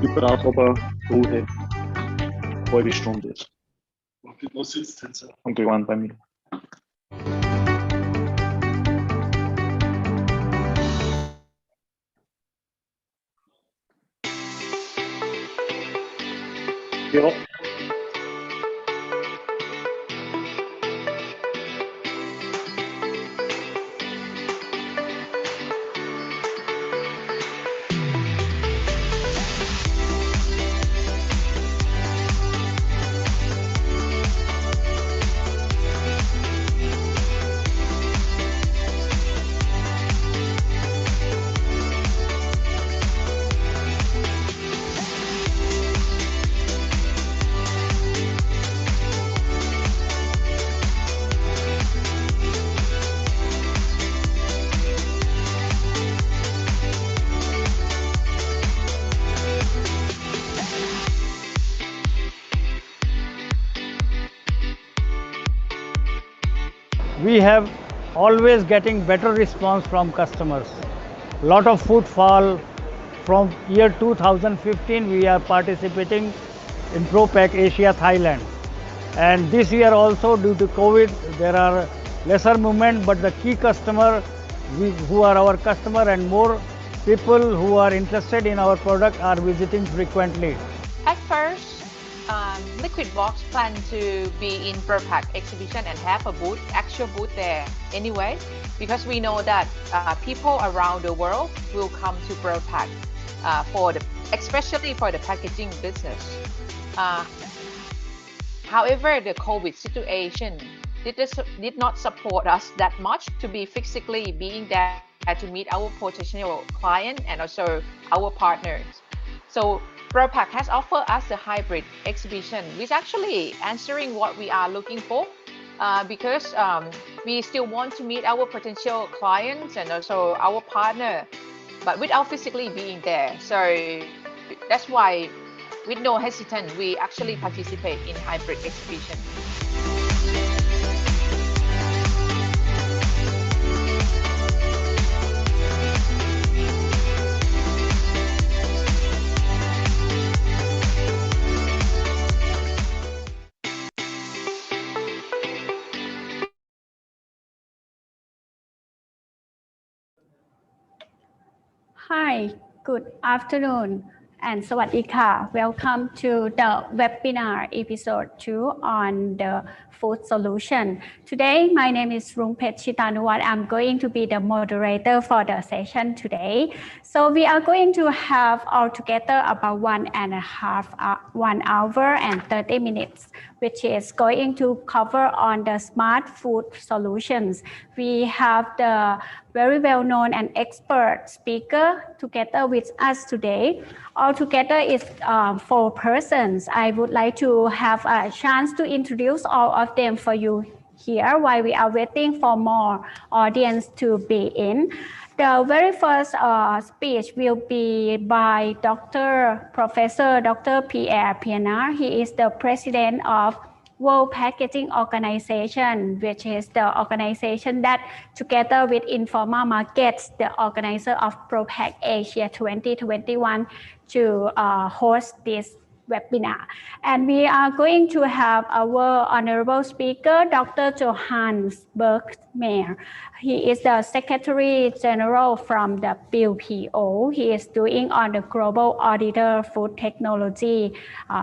überall oben Ruhe, halbe Stunde ist. Und gewandt bei mir. Ja. We have always getting better response from customers. Lot of footfall. From year 2015 we are participating in ProPak Asia Thailand, and this year also due to COVID there are lesser movement, but the key customer who are our customer and more people who are interested in our product are visiting frequently. At first, Liquid Box planned to be in ProPak exhibition and have a booth, actual booth there anyway, because we know that people around the world will come to ProPak especially for the packaging business. However, the COVID situation did not support us that much to be physically being there to meet our potential client and also our partners. So ProPak has offered us a hybrid exhibition, which actually answering what we are looking for, because we still want to meet our potential clients and also our partner, but without physically being there. So that's why, with no hesitation, we actually participate in hybrid exhibition. Hi, good afternoon and Sawadika. Welcome to the webinar episode 2 on the food solution. Today, my name is Rumpet Chitanuwat. I'm going to be the moderator for the session today. So we are going to have altogether about 1 hour and 30 minutes, which is going to cover on the smart food solutions. We have the very well-known and expert speaker together with us today. Altogether is 4 persons. I would like to have a chance to introduce all of them for you here while we are waiting for more audience to be in. The very first speech will be by Professor Dr. Pierre Pienaar. He is the president of World Packaging Organization, which is the organization that together with Informa Markets, the organizer of ProPak Asia 2021 to host this webinar. And we are going to have our honorable speaker, Dr. Johannes Bergmeer. He is the Secretary General from the WPO. He is doing on the Global Auditor Food Technology.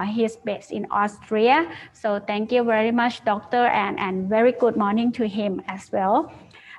He is based in Austria. So thank you very much, Doctor, and very good morning to him as well.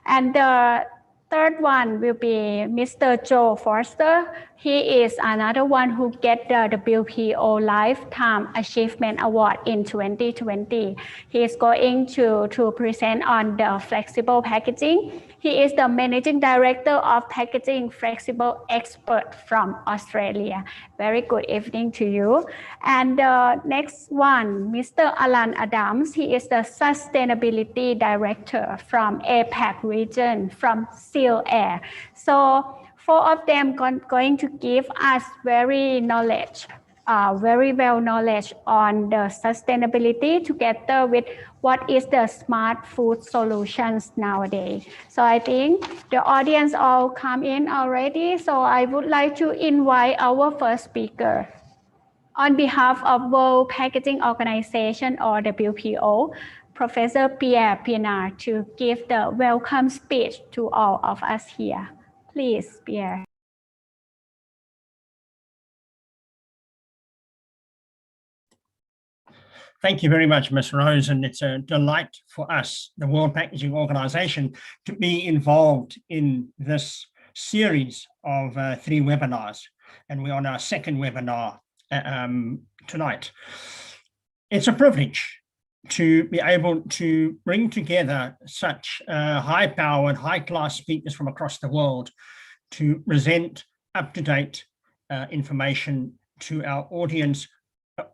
And the third one will be Mr. Joe Forster. He is another one who get the WPO Lifetime Achievement Award in 2020. He is going to present on the flexible packaging. He is the Managing Director of Packaging Flexible Expert from Australia. Very good evening to you. And the next one, Mr. Alan Adams. He is the Sustainability Director from APAC region from Seal Air. So 4 of them going to give us very well knowledge on the sustainability together with what is the smart food solutions nowadays. So I think the audience all come in already. So I would like to invite our first speaker. On behalf of World Packaging Organization or WPO, Professor Pierre Pienard to give the welcome speech to all of us here. Please, Pierre. Thank you very much, Ms. Rose, and it's a delight for us, the World Packaging Organization, to be involved in this series of 3 webinars, and we're on our 2nd webinar tonight. It's a privilege to be able to bring together such high-powered, high-class speakers from across the world to present up-to-date information to our audience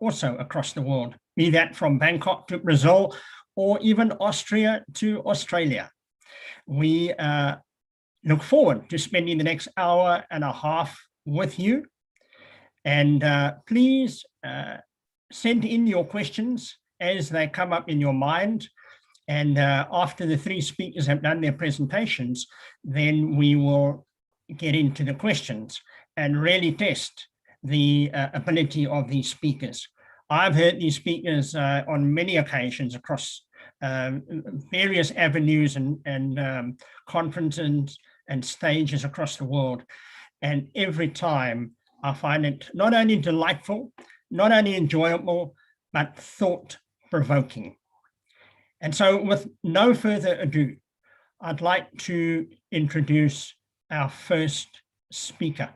also across the world, be that from Bangkok to Brazil or even Austria to Australia. We look forward to spending the next hour and a half with you. And please send in your questions as they come up in your mind. And after the 3 speakers have done their presentations, then we will get into the questions and really test the ability of these speakers. I've heard these speakers on many occasions across various avenues and conferences and stages across the world. And every time I find it not only delightful, not only enjoyable, but thought-provoking. And so with no further ado, I'd like to introduce our first speaker.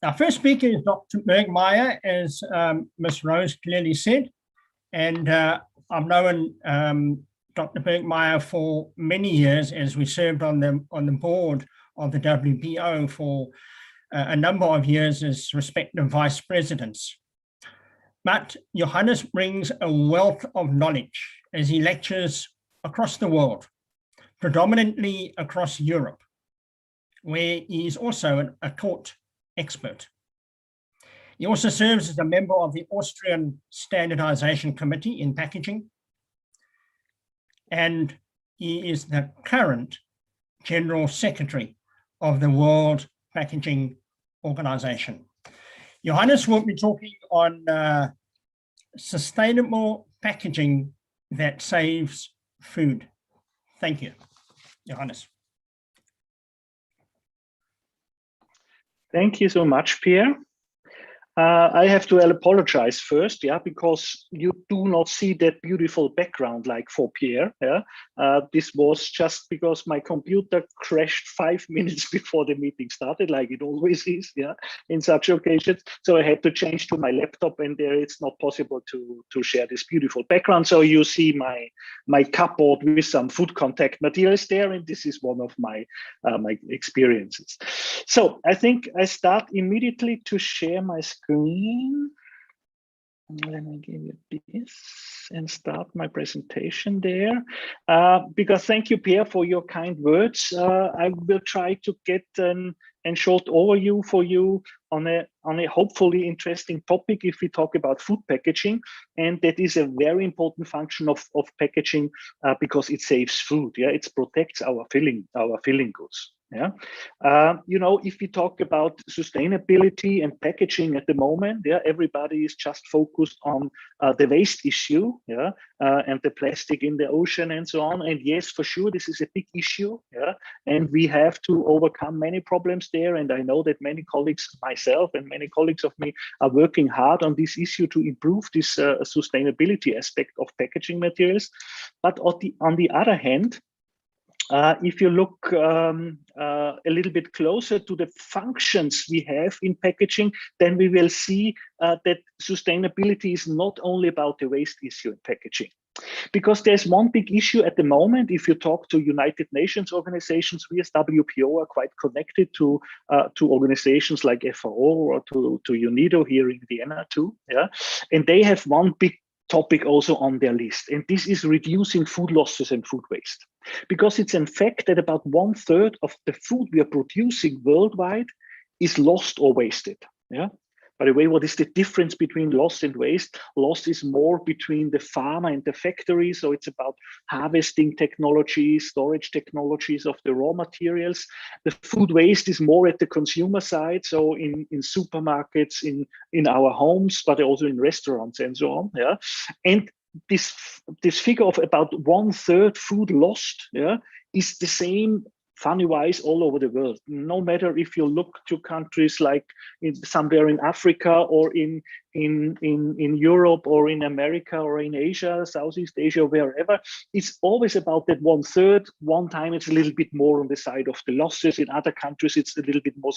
Our first speaker is Dr. Bergmeyer, as Ms. Rose clearly said, and I've known Dr. Bergmeyer for many years as we served on the board of the WPO for a number of years as respective vice presidents. But Johannes brings a wealth of knowledge as he lectures across the world, predominantly across Europe, where he is also a taught expert. He also serves as a member of the Austrian Standardization Committee in Packaging, and he is the current General Secretary of the World Packaging Organization. Johannes will be talking on sustainable packaging that saves food. Thank you, Johannes. Thank you so much, Pierre. I have to apologize first, because you do not see that beautiful background like for Pierre. This was just because my computer crashed 5 minutes before the meeting started, like it always is, in such occasions. So I had to change to my laptop, and there it's not possible to share this beautiful background. So you see my cupboard with some food contact materials there, and this is one of my my experiences. So I think I start immediately to share my screen. Let me give you this and start my presentation there. Because thank you, Pierre, for your kind words. I will try to get a short overview for you on a hopefully interesting topic if we talk about food packaging. And that is a very important function of packaging because it saves food. It protects our filling goods. If we talk about sustainability and packaging at the moment, everybody is just focused on the waste issue, and the plastic in the ocean and so on. And yes, for sure, this is a big issue, and we have to overcome many problems there. And I know that many colleagues, myself and many colleagues of me, are working hard on this issue to improve this sustainability aspect of packaging materials. But on the other hand, if you look a little bit closer to the functions we have in packaging, then we will see that sustainability is not only about the waste issue in packaging. Because there's one big issue at the moment. If you talk to United Nations organizations, we as WPO are quite connected to organizations like FAO or to UNIDO here in Vienna too. And they have one big topic also on their list, and this is reducing food losses and food waste, because it's in fact that about 1/3 of the food we are producing worldwide is lost or wasted. By the way, what is the difference between loss and waste? Loss is more between the farmer and the factory. So it's about harvesting technologies, storage technologies of the raw materials. The food waste is more at the consumer side. So in supermarkets, in our homes, but also in restaurants and so on. Yeah. And this figure of about 1/3 food lost, yeah, is the same funny-wise all over the world. No matter if you look to countries like somewhere in Africa or in Europe or in America or in Asia, Southeast Asia, wherever, it's always about that 1/3. One time it's a little bit more on the side of the losses. In other countries, it's a little bit more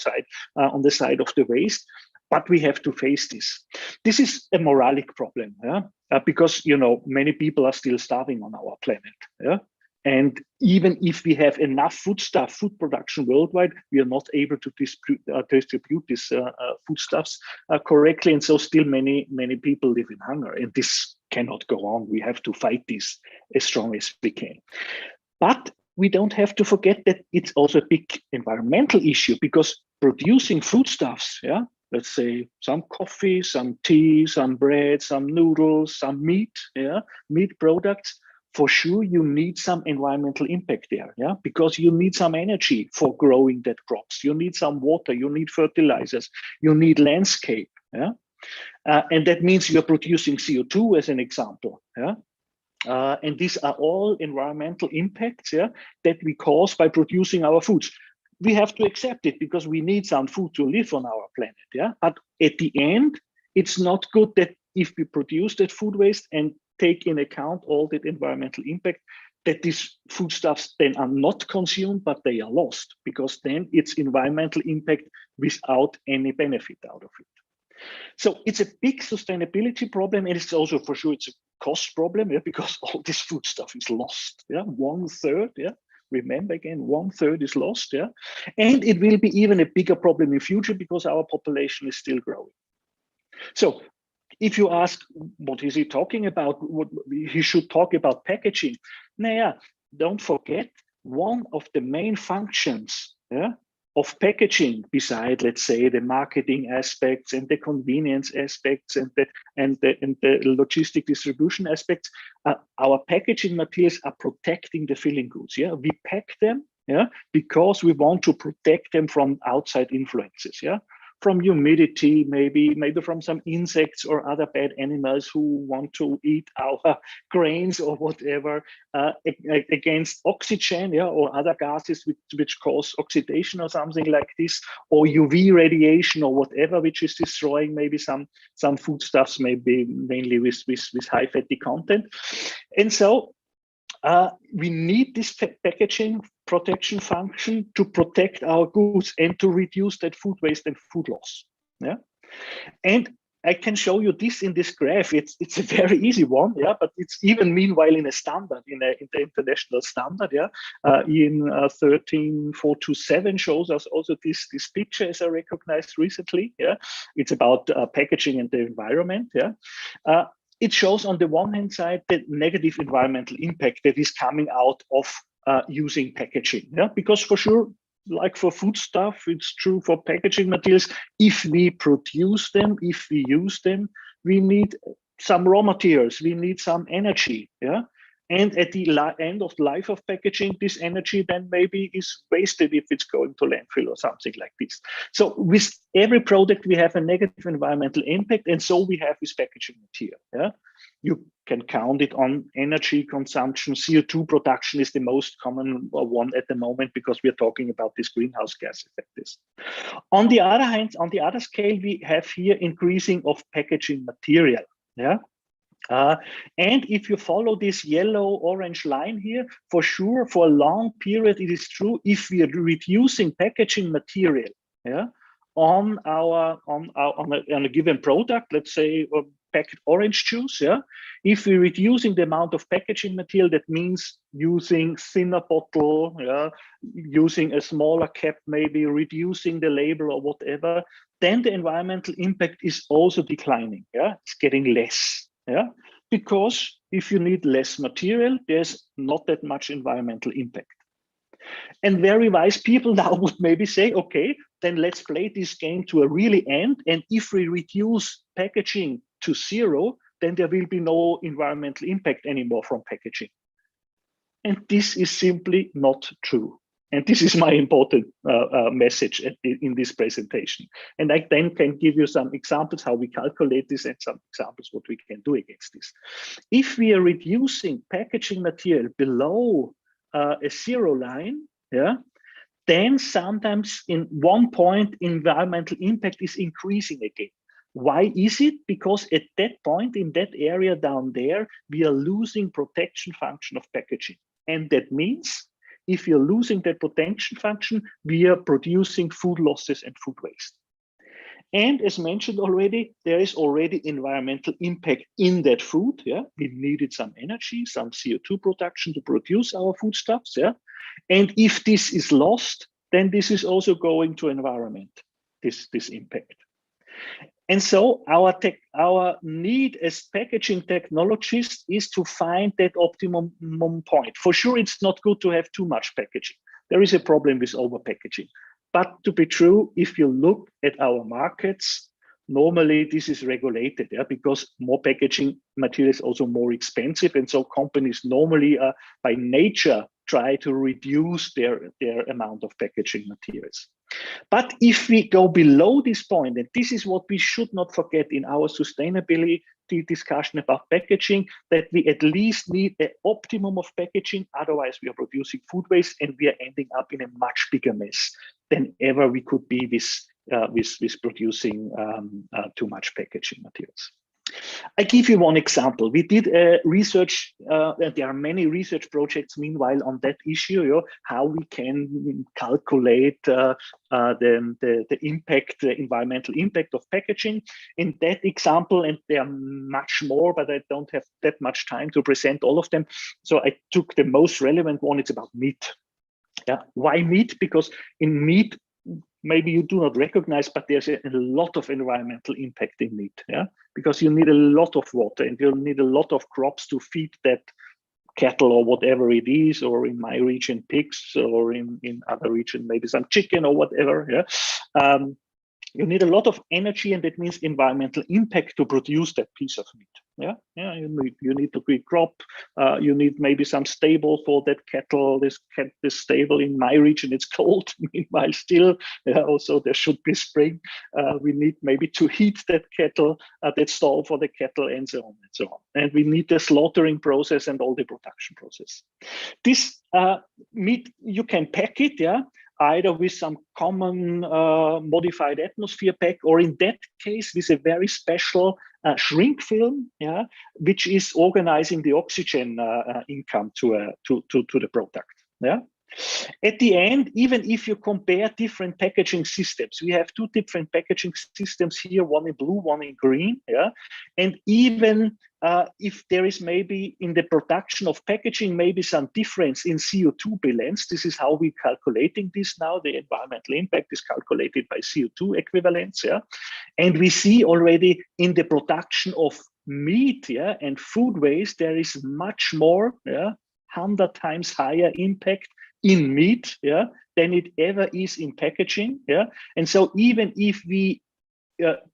on the side of the waste. But we have to face this. This is a moralic problem, yeah? Because many people are still starving on our planet. Yeah. And even if we have enough food production worldwide, we are not able to distribute these foodstuffs correctly. And so still many people live in hunger. And this cannot go on. We have to fight this as strong as we can. But we don't have to forget that it's also a big environmental issue, because producing foodstuffs, yeah, let's say some coffee, some tea, some bread, some noodles, some meat, yeah, meat products, for sure, you need some environmental impact there, yeah, because you need some energy for growing that crops. You need some water, you need fertilizers, you need landscape, yeah, and that means you're producing CO2 as an example, yeah. And these are all environmental impacts, yeah, that we cause by producing our foods. We have to accept it because we need some food to live on our planet, yeah. But at the end, it's not good that if we produce that food waste and take in account all that environmental impact, that these foodstuffs then are not consumed, but they are lost, because then it's environmental impact without any benefit out of it. So it's a big sustainability problem, and it's also for sure it's a cost problem, yeah, because all this foodstuff is lost, yeah, 1/3, yeah. Remember again, 1/3 is lost, yeah, and it will be even a bigger problem in future because our population is still growing. So if you ask, what is he talking about? What he should talk about packaging. Now, don't forget, one of the main functions, yeah, of packaging, beside, let's say, the marketing aspects and the convenience aspects and the logistic distribution aspects, our packaging materials are protecting the filling goods. Yeah, we pack them, yeah, because we want to protect them from outside influences. Yeah. From humidity, maybe from some insects or other bad animals who want to eat our grains or whatever, against oxygen, yeah, or other gases which cause oxidation or something like this, or UV radiation or whatever, which is destroying maybe some foodstuffs, maybe mainly with high fatty content. And so we need this packaging protection function to protect our goods and to reduce that food waste and food loss. Yeah, and I can show you this in this graph. It's a very easy one, yeah, but it's even meanwhile in a standard, in the international standard, yeah. In 13427 shows us also this picture, as I recognized recently. Yeah, it's about packaging and the environment. Yeah. It shows on the one hand side the negative environmental impact that is coming out of using packaging. Yeah, because for sure, like for food stuff, it's true for packaging materials. If we produce them, if we use them, we need some raw materials, we need some energy. Yeah. And at the end of the life of packaging, this energy then maybe is wasted if it's going to landfill or something like this. So with every product, we have a negative environmental impact, and so we have with packaging material. Yeah, you can count it on energy consumption. CO2 production is the most common one at the moment because we're talking about this greenhouse gas effect. On the other hand, on the other scale, we have here increasing of packaging material. Yeah. And if you follow this yellow-orange line here, for sure, for a long period, it is true, if we are reducing packaging material, yeah, on a given product, let's say packed orange juice, yeah, if we're reducing the amount of packaging material, that means using thinner bottle, yeah, using a smaller cap, maybe reducing the label or whatever, then the environmental impact is also declining. Yeah, it's getting less. Yeah, because if you need less material, there's not that much environmental impact. And very wise people now would maybe say, okay, then let's play this game to a really end. And if we reduce packaging to zero, then there will be no environmental impact anymore from packaging. And this is simply not true. And this is my important message in this presentation. And I then can give you some examples how we calculate this and some examples what we can do against this. If we are reducing packaging material below a zero line, yeah, then sometimes in one point environmental impact is increasing again. Why is it? Because at that point in that area down there, we are losing protection function of packaging. And that means if you're losing that protection function, we are producing food losses and food waste. And as mentioned already, there is already environmental impact in that food. Yeah, we needed some energy, some CO2 production to produce our foodstuffs. Yeah, and if this is lost, then this is also going to environment. This impact. And so our need as packaging technologists is to find that optimum point. For sure, it's not good to have too much packaging. There is a problem with over packaging. But to be true, if you look at our markets, normally this is regulated, yeah, because more packaging material is also more expensive. And so companies normally by nature try to reduce their amount of packaging materials. But if we go below this point, and this is what we should not forget in our sustainability discussion about packaging, that we at least need an optimum of packaging, otherwise we are producing food waste and we are ending up in a much bigger mess than ever we could be with producing too much packaging materials. I give you one example. We did research, and there are many research projects meanwhile on that issue, you know, how we can calculate the impact, the environmental impact of packaging. In that example, and there are much more, but I don't have that much time to present all of them. So I took the most relevant one. It's about meat. Yeah, why meat? Because in meat, maybe you do not recognize, but there's a lot of environmental impact in meat, yeah, because you need a lot of water and you need a lot of crops to feed that cattle or whatever it is, or in my region, pigs, or in other region, maybe some chicken or whatever, yeah. You need a lot of energy, and that means environmental impact to produce that piece of meat. Yeah, yeah. You need to be crop. You need maybe some stable for that cattle. This stable in my region, it's cold. Meanwhile, still, also there should be spring. We need maybe to heat that cattle, that stall for the cattle, and so on and so on. And we need the slaughtering process and all the production process. This meat, you can pack it, yeah, either with some common modified atmosphere pack, or in that case with a very special shrink film, yeah, which is organizing the oxygen income to the product. Yeah. At the end, even if you compare different packaging systems, we have two different packaging systems here, one in blue, one in green. Yeah, and even if there is maybe in the production of packaging, maybe some difference in CO2 balance, this is how we're calculating this now. The environmental impact is calculated by CO2 equivalents. Yeah, and we see already in the production of meat, yeah, and food waste, there is much more, yeah, 100 times higher impact in meat, yeah, than it ever is in packaging, yeah. And so even if we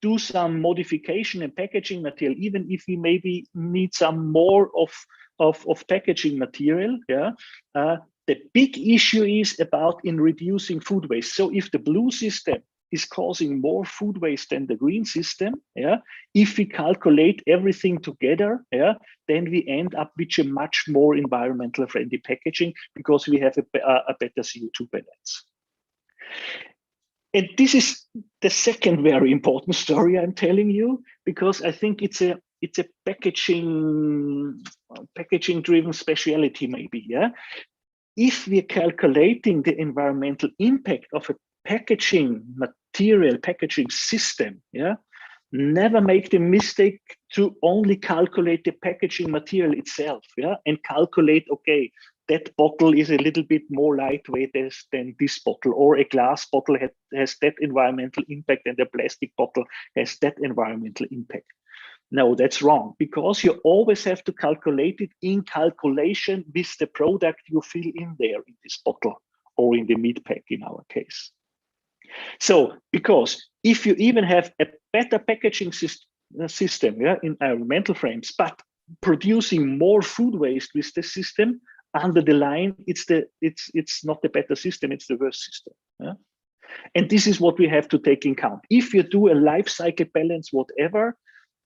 do some modification in packaging material, even if we maybe need some more of packaging material, yeah, the big issue is about in reducing food waste. So if the blue system is causing more food waste than the green system, yeah, if we calculate everything together, yeah, then we end up with a much more environmental friendly packaging because we have a better CO2 balance. And this is the second very important story I'm telling you, because I think it's a packaging driven speciality maybe, yeah. If we're calculating the environmental impact of a packaging material, packaging system, yeah, never make the mistake to only calculate the packaging material itself, yeah, and calculate, okay, that bottle is a little bit more lightweight than this bottle, or a glass bottle has that environmental impact and a plastic bottle has that environmental impact. No, that's wrong, because you always have to calculate it in calculation with the product you fill in there in this bottle or in the meat pack in our case. So, because if you even have a better packaging system, yeah, in environmental frames, but producing more food waste with the system, under the line, it's not the better system, it's the worst system. Yeah? And this is what we have to take in account. If you do a life cycle balance, whatever,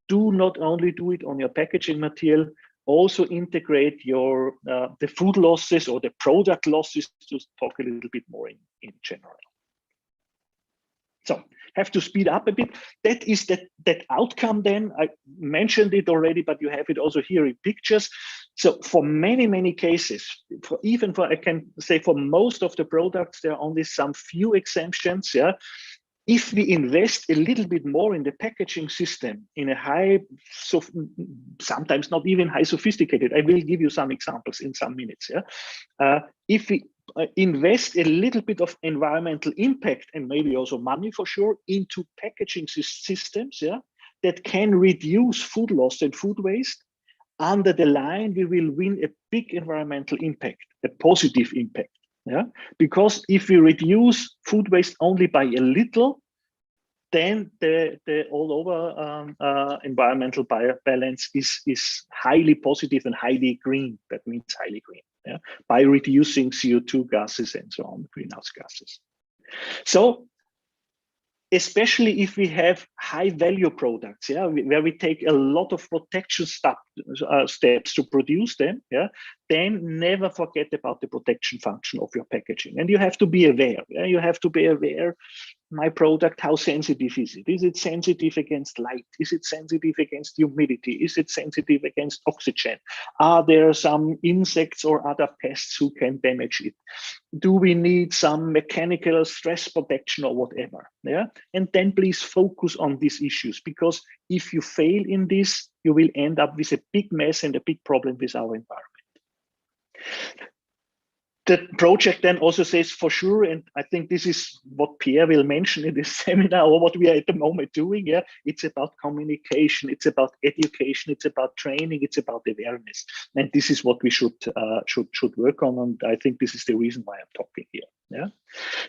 do not only do it on your packaging material, also integrate your the food losses or the product losses, to talk a little bit more in general. So have to speed up a bit. That is that outcome then. I mentioned it already, but you have it also here in pictures. So for many cases, I can say for most of the products, there are only some few exemptions. Yeah. If we invest a little bit more in the packaging system in a high, so sometimes not even high sophisticated, I will give you some examples in some minutes. Yeah. If we invest a little bit of environmental impact and maybe also money for sure into packaging systems, yeah, that can reduce food loss and food waste, under the line, we will win a big environmental impact, a positive impact. Yeah, because if we reduce food waste only by a little, then the all over environmental balance is highly positive and highly green. That means highly green. Yeah, by reducing CO2 gases and so on, greenhouse gases. So, especially if we have high value products, yeah, where we take a lot of protection steps to produce them, yeah, then never forget about the protection function of your packaging. And you have to be aware, yeah, you have to be aware, my product, how sensitive is it? Is it sensitive against light? Is it sensitive against humidity? Is it sensitive against oxygen? Are there some insects or other pests who can damage it? Do we need some mechanical stress protection or whatever? Yeah, and then please focus on these issues, because if you fail in this, you will end up with a big mess and a big problem with our environment. The project then also says for sure, and I think this is what Pierre will mention in this seminar, or what we are at the moment doing. Yeah, it's about communication, it's about education, it's about training, it's about awareness, and this is what we should work on. And I think this is the reason why I'm talking here. Yeah.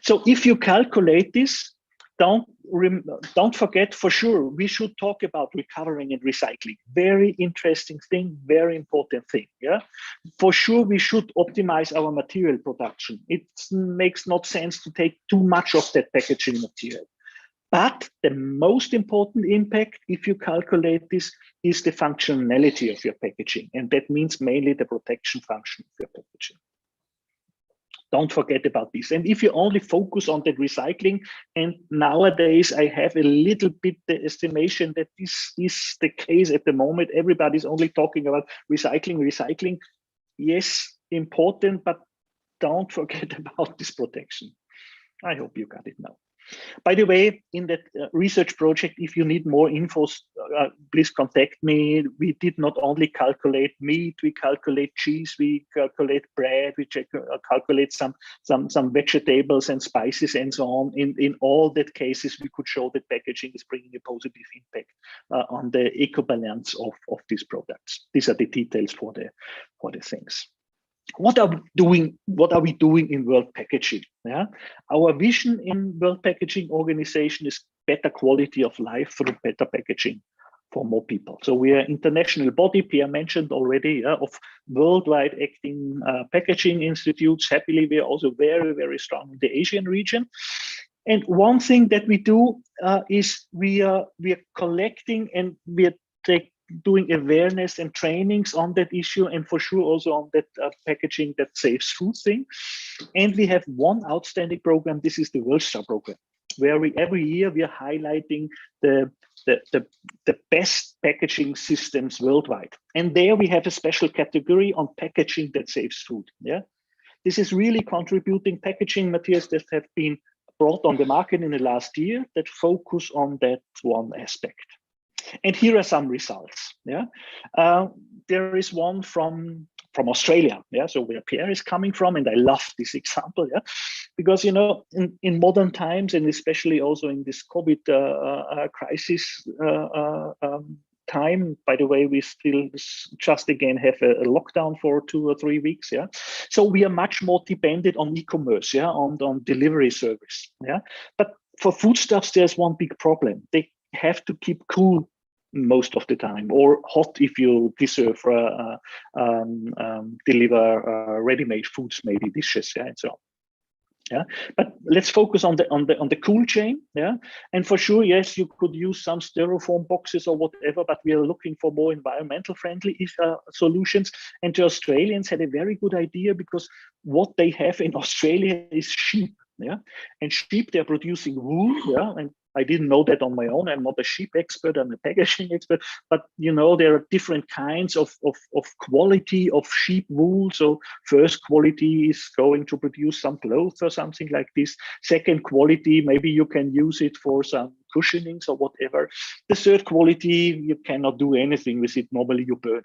So if you calculate this, don't forget, for sure, we should talk about recovering and recycling. Very interesting thing, very important thing. Yeah, for sure, we should optimize our material production. It makes not sense to take too much of that packaging material. But the most important impact, if you calculate this, is the functionality of your packaging. And that means mainly the protection function of your packaging. Don't forget about this. And if you only focus on that recycling, and nowadays I have a little bit the estimation that this is the case at the moment, everybody's only talking about recycling. Yes, important, but don't forget about this protection. I hope you got it now. By the way, in that research project, if you need more info, please contact me. We did not only calculate meat, we calculate cheese, we calculate bread, we calculate some vegetables and spices and so on. In all that cases, we could show that packaging is bringing a positive impact on the eco-balance of these products. These are the details for the things. What are we doing in World Packaging? Yeah, our vision in World Packaging Organization is better quality of life through better packaging for more people. So we are an international body, Pierre mentioned already, of worldwide acting packaging institutes. Happily, we are also very, very strong in the Asian region. And one thing that we do is we are collecting, and we are doing awareness and trainings on that issue, and for sure also on that packaging that saves food thing. And we have one outstanding program. This is the World Star program, where every year we are highlighting the best packaging systems worldwide. And there we have a special category on packaging that saves food. Yeah, this is really contributing packaging materials that have been brought on the market in the last year that focus on that one aspect. And here are some results. Yeah, there is one from Australia. Yeah, so where Pierre is coming from, and I love this example. Yeah, because in modern times, and especially also in this COVID crisis time. By the way, we still just again have a lockdown for 2 or 3 weeks. Yeah, so we are much more dependent on e-commerce. Yeah, on delivery service. Yeah, but for foodstuffs, there's one big problem. They have to keep cool most of the time, or hot if you deserve deliver ready-made foods, maybe dishes, yeah, and so on. Yeah, but let's focus on the cool chain. Yeah, and for sure, yes, you could use some styrofoam boxes or whatever, but we are looking for more environmental friendly solutions. And the Australians had a very good idea, because what they have in Australia is sheep. Yeah, and sheep, they're producing wool. Yeah, and I didn't know that on my own. I'm not a sheep expert, I'm a packaging expert, but you know, there are different kinds of quality of sheep wool. So first quality is going to produce some clothes or something like this. Second quality, maybe you can use it for some cushionings or whatever. The third quality, you cannot do anything with it. Normally you burn it.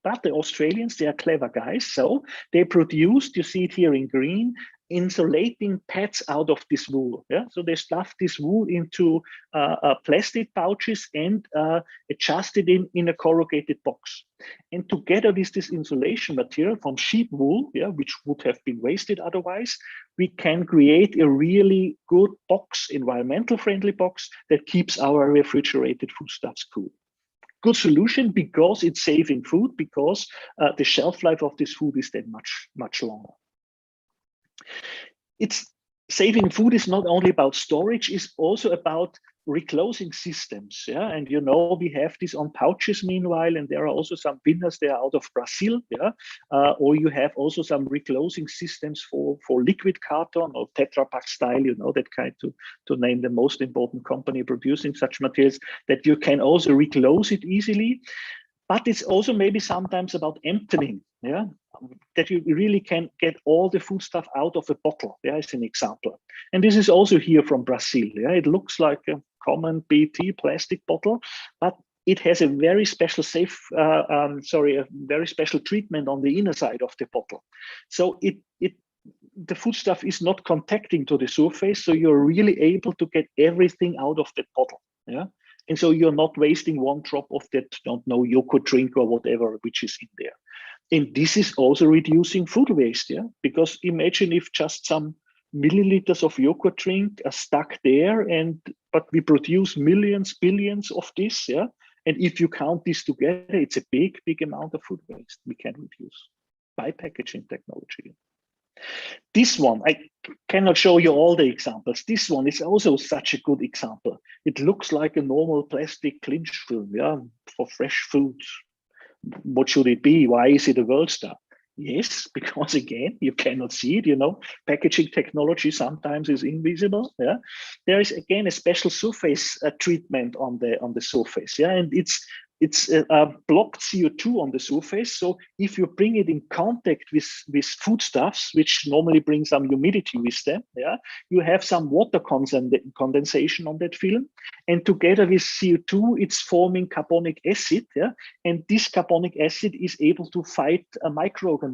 But the Australians, they are clever guys. So they produced, you see it here in green, insulating pads out of this wool. Yeah, so they stuffed this wool into plastic pouches and adjusted in a corrugated box. And together with this insulation material from sheep wool, yeah, which would have been wasted otherwise, we can create a really good box, environmental friendly box that keeps our refrigerated foodstuffs cool. Good solution, because it's saving food, because the shelf life of this food is then much longer. It's saving food is not only about storage, it's also about reclosing systems. Yeah, and you know, we have this on pouches meanwhile, and there are also some winners there out of Brazil. Yeah, or you have also some reclosing systems for liquid carton or Tetra Pak style, you know, that kind, to name the most important company producing such materials, that you can also reclose it easily. But it's also maybe sometimes about emptying. Yeah, that you really can get all the food stuff out of a bottle. Yeah, as an example. And this is also here from Brazil. Yeah, it looks like a common PET plastic bottle, but it has a very special a very special treatment on the inner side of the bottle. So the food stuff is not contacting to the surface, so you're really able to get everything out of the bottle. Yeah. And so you're not wasting one drop of that, don't know, yogurt drink or whatever, which is in there. And this is also reducing food waste, yeah? Because imagine if just some milliliters of yogurt drink are stuck there, but we produce millions, billions of this, yeah? And if you count this together, it's a big amount of food waste we can reduce by packaging technology. This one, I cannot show you all the examples. This one is also such a good example. It looks like a normal plastic clinch film, yeah, for fresh food. What should it be? Why is it a world star? Yes, because again, you cannot see it, you know, packaging technology sometimes is invisible. Yeah, there is again a special surface treatment on the surface. Yeah, and it's blocked CO2 on the surface. So if you bring it in contact with foodstuffs, which normally bring some humidity with them, yeah, you have some water condensation on that film, and together with CO2, it's forming carbonic acid. Yeah, and this carbonic acid is able to fight microorganisms.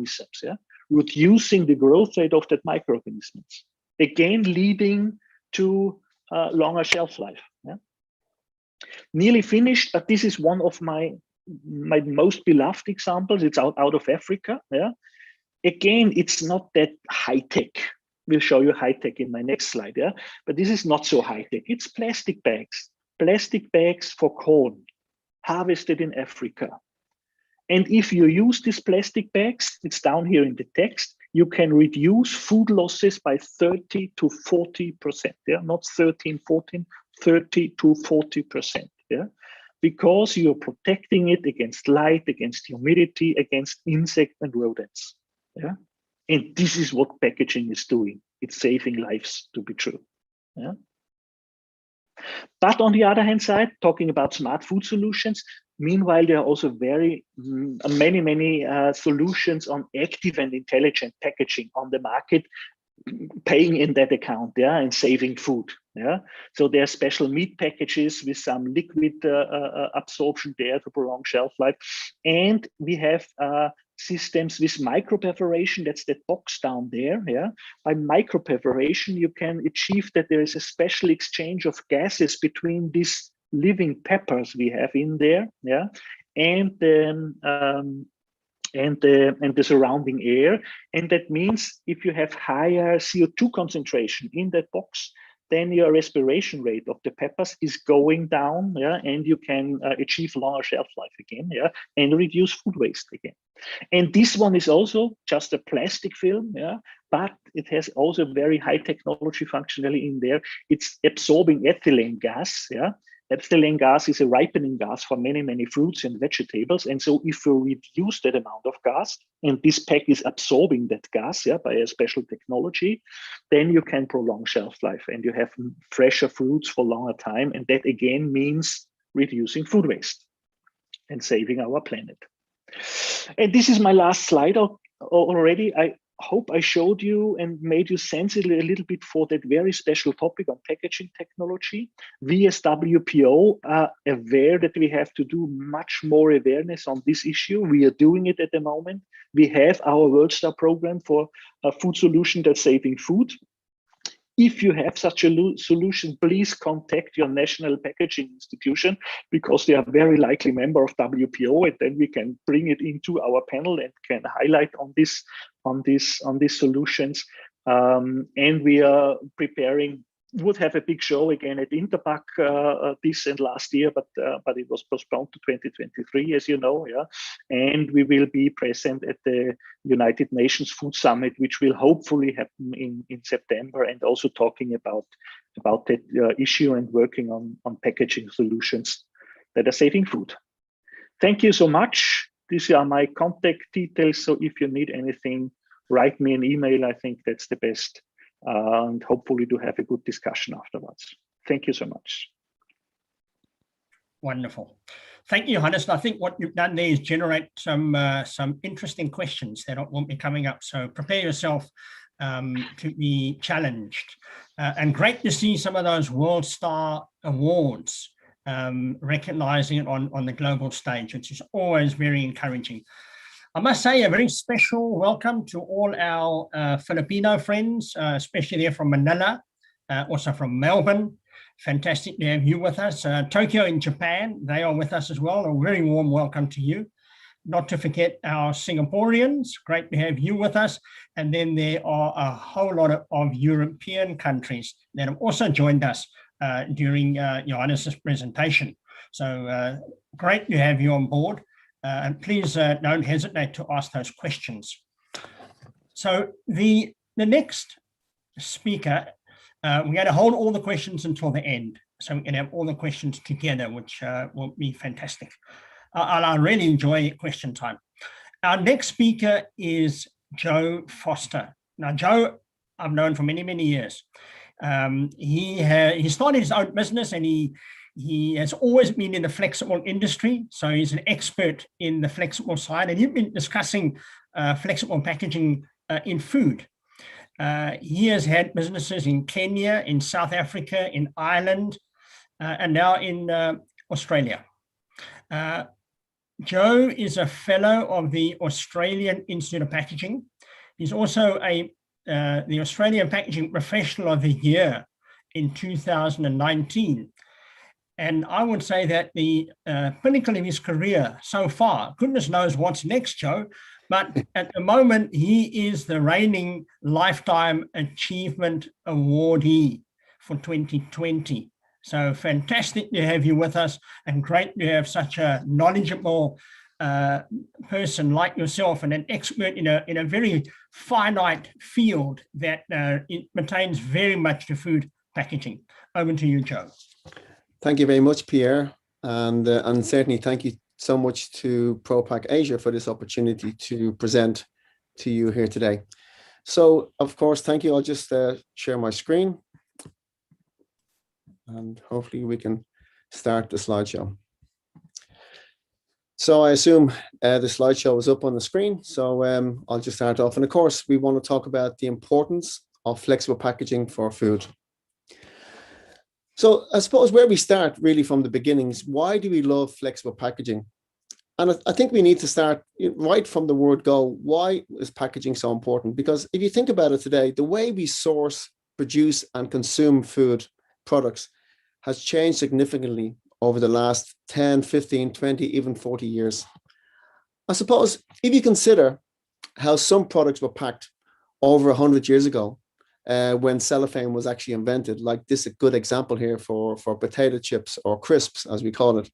Yeah, reducing the growth rate of that microorganisms, again leading to longer shelf life. Yeah. Nearly finished, but this is one of my most beloved examples. It's out of Africa. Yeah, again, it's not that high tech. We'll show you high tech in my next slide. Yeah, but this is not so high tech. It's plastic bags for corn harvested in Africa. And if you use these plastic bags, it's down here in the text, you can reduce food losses by 30 to 40%. Yeah, not 13, 14. 30 to 40%, yeah, because you're protecting it against light, against humidity, against insect and rodents, yeah. And this is what packaging is doing. It's saving lives, to be true, yeah. But on the other hand side, talking about smart food solutions, meanwhile, there are also many solutions on active and intelligent packaging on the market, paying in that account, yeah, and saving food, yeah. So there are special meat packages with some liquid absorption there to prolong shelf life, and we have systems with microperforation. That's that box down there, yeah. By microperforation, you can achieve that there is a special exchange of gases between these living peppers we have in there, yeah, and then and the surrounding air. And that means if you have higher CO2 concentration in that box, then your respiration rate of the peppers is going down, yeah, and you can achieve longer shelf life again, yeah, and reduce food waste again. And this one is also just a plastic film, yeah, but it has also very high technology functionality in there. It's absorbing ethylene gas, yeah. Ethylene gas is a ripening gas for many, many fruits and vegetables. And so if you reduce that amount of gas, and this pack is absorbing that gas, yeah, by a special technology, then you can prolong shelf life and you have fresher fruits for longer time. And that again means reducing food waste and saving our planet. And this is my last slide already. I hope I showed you and made you sensitive a little bit for that very special topic on packaging technology. We as WPO are aware that we have to do much more awareness on this issue. We are doing it at the moment. We have our World Star program for a food solution that's saving food. If you have such a solution, please contact your national packaging institution, because they are very likely member of WPO, and then we can bring it into our panel and can highlight on these solutions. And we are preparing. Would have a big show again at Interpack this and last year, but it was postponed to 2023, as you know, yeah. And we will be present at the United Nations Food Summit, which will hopefully happen in September, and also talking about that issue and working on packaging solutions that are saving food. Thank you so much. These are my contact details. So if you need anything, write me an email. I think that's the best. And hopefully to have a good discussion afterwards. Thank you so much. Wonderful. Thank you, Hannes. I think what you've done there is generate some interesting questions that will be coming up. So prepare yourself to be challenged. And great to see some of those World Star Awards recognizing it on the global stage, which is always very encouraging. I must say a very special welcome to all our Filipino friends, especially there from Manila, also from Melbourne. Fantastic to have you with us. Tokyo in Japan, they are with us as well. A very warm welcome to you. Not to forget our Singaporeans, great to have you with us. And then there are a whole lot of European countries that have also joined us during Johannes' presentation. So great to have you on board. And please don't hesitate to ask those questions. So the next speaker, we're going to hold all the questions until the end, so we can have all the questions together, which will be fantastic. I really enjoy question time. Our next speaker is Joe Foster. Now, Joe, I've known for many, many years. He started his own business, and he has always been in the flexible industry, so he's an expert in the flexible side, and you've been discussing flexible packaging in food. He has had businesses in Kenya, in South Africa, in Ireland, and now in Australia. Joe is a fellow of the Australian Institute of Packaging. He's also the Australian Packaging Professional of the Year in 2019. And I would say that the pinnacle of his career so far, goodness knows what's next, Joe, but at the moment, he is the reigning Lifetime Achievement Awardee for 2020. So fantastic to have you with us, and great to have such a knowledgeable person like yourself, and an expert in a very finite field that it pertains very much to food packaging. Over to you, Joe. Thank you very much, Pierre, and certainly thank you so much to ProPak Asia for this opportunity to present to you here today. So, of course, thank you. I'll just share my screen, and hopefully we can start the slideshow. So I assume the slideshow is up on the screen, so I'll just start off. And of course, we want to talk about the importance of flexible packaging for food. So I suppose where we start really from the beginnings, why do we love flexible packaging? And I think we need to start right from the word go. Why is packaging so important? Because if you think about it today, the way we source, produce, and consume food products has changed significantly over the last 10, 15, 20, even 40 years. I suppose if you consider how some products were packed over 100 years ago, when cellophane was actually invented, like this is a good example here for potato chips or crisps, as we call it,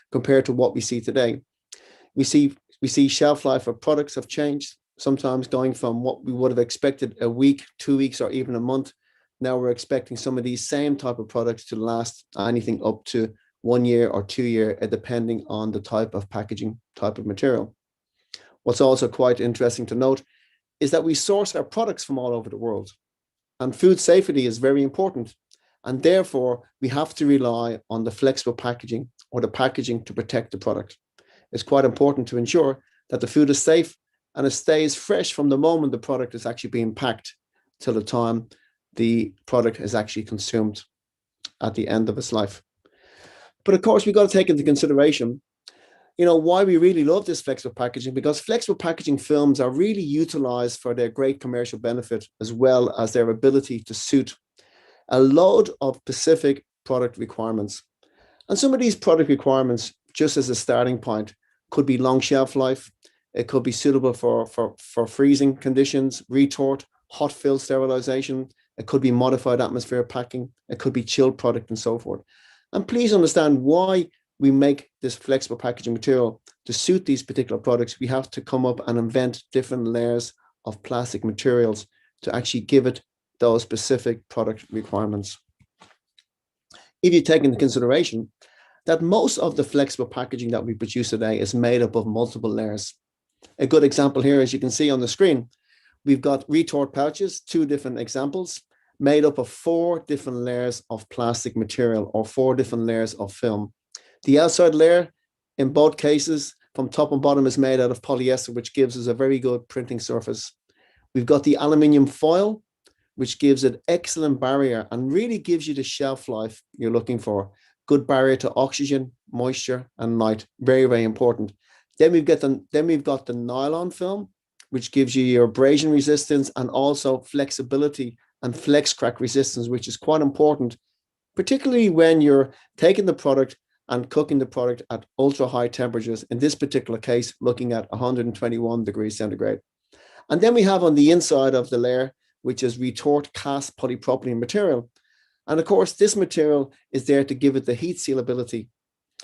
compared to what we see today. We see shelf life of products have changed, sometimes going from what we would have expected a week, 2 weeks, or even a month. Now we're expecting some of these same type of products to last anything up to 1 year or 2 years, depending on the type of packaging, type of material. What's also quite interesting to note is that we source our products from all over the world, and food safety is very important. And therefore, we have to rely on the flexible packaging or the packaging to protect the product. It's quite important to ensure that the food is safe and it stays fresh from the moment the product is actually being packed till the time the product is actually consumed at the end of its life. But of course, we've got to take into consideration, why we really love this flexible packaging, because flexible packaging films are really utilized for their great commercial benefit, as well as their ability to suit a load of specific product requirements. And some of these product requirements, just as a starting point, could be long shelf life. It could be suitable for freezing conditions, retort, hot fill sterilization. It could be modified atmosphere packing. It could be chilled product and so forth. And please understand why we make this flexible packaging material to suit these particular products. We have to come up and invent different layers of plastic materials to actually give it those specific product requirements. If you take into consideration that most of the flexible packaging that we produce today is made up of multiple layers. A good example here, as you can see on the screen, we've got retort pouches, 2 different examples, made up of 4 different layers of plastic material or 4 different layers of film. The outside layer, in both cases, from top and bottom, is made out of polyester, which gives us a very good printing surface. We've got the aluminium foil, which gives it excellent barrier and really gives you the shelf life you're looking for. Good barrier to oxygen, moisture, and light. Very, very important. Then we've got the nylon film, which gives you your abrasion resistance and also flexibility and flex crack resistance, which is quite important, particularly when you're taking the product and cooking the product at ultra high temperatures, in this particular case, looking at 121 degrees centigrade. And then we have on the inside of the layer, which is retort cast polypropylene material. And of course, this material is there to give it the heat sealability.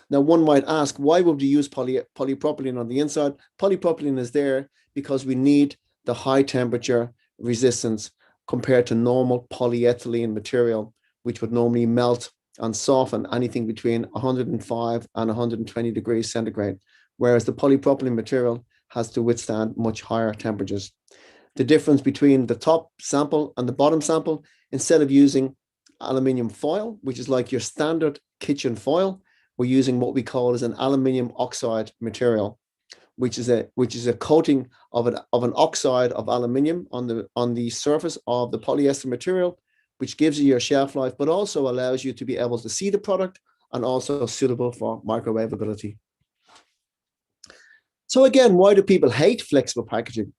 Now, one might ask, why would we use polypropylene on the inside? Polypropylene is there because we need the high temperature resistance compared to normal polyethylene material, which would normally melt and soften anything between 105 and 120 degrees centigrade, whereas the polypropylene material has to withstand much higher temperatures. The difference between the top sample and the bottom sample, instead of using aluminium foil, which is like your standard kitchen foil, we're using what we call as an aluminium oxide material, which is a coating of an oxide of aluminium on the surface of the polyester material, which gives you your shelf life, but also allows you to be able to see the product and also suitable for microwavability. So again, why do people hate flexible packaging?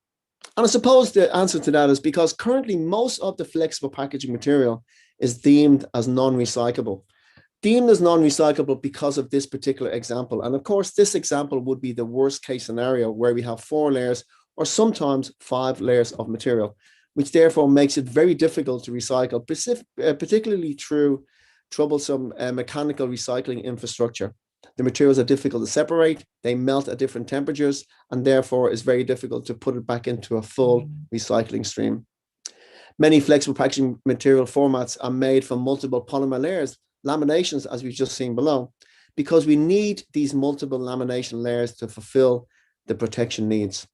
And I suppose the answer to that is because currently most of the flexible packaging material is deemed as non-recyclable. Deemed as non-recyclable because of this particular example. And of course, this example would be the worst case scenario where we have 4 layers or sometimes 5 layers of material, which therefore makes it very difficult to recycle, particularly through troublesome mechanical recycling infrastructure. The materials are difficult to separate, they melt at different temperatures, and therefore it's very difficult to put it back into a full recycling stream. Many flexible packaging material formats are made from multiple polymer layers, laminations, as we've just seen below, because we need these multiple lamination layers to fulfill the protection needs.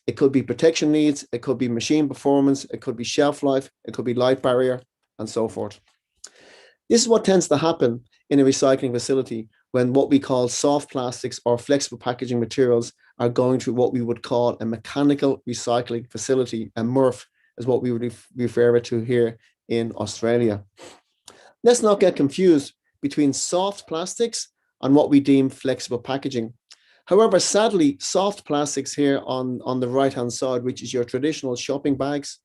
It could be protection needs, it could be machine performance, it could be shelf life, it could be light barrier, and so forth. This is what tends to happen in a recycling facility when what we call soft plastics or flexible packaging materials are going through what we would call a mechanical recycling facility, a MRF is what we would refer to here in Australia. Let's not get confused between soft plastics and what we deem flexible packaging. However, sadly, soft plastics here on the right-hand side, which is your traditional shopping bags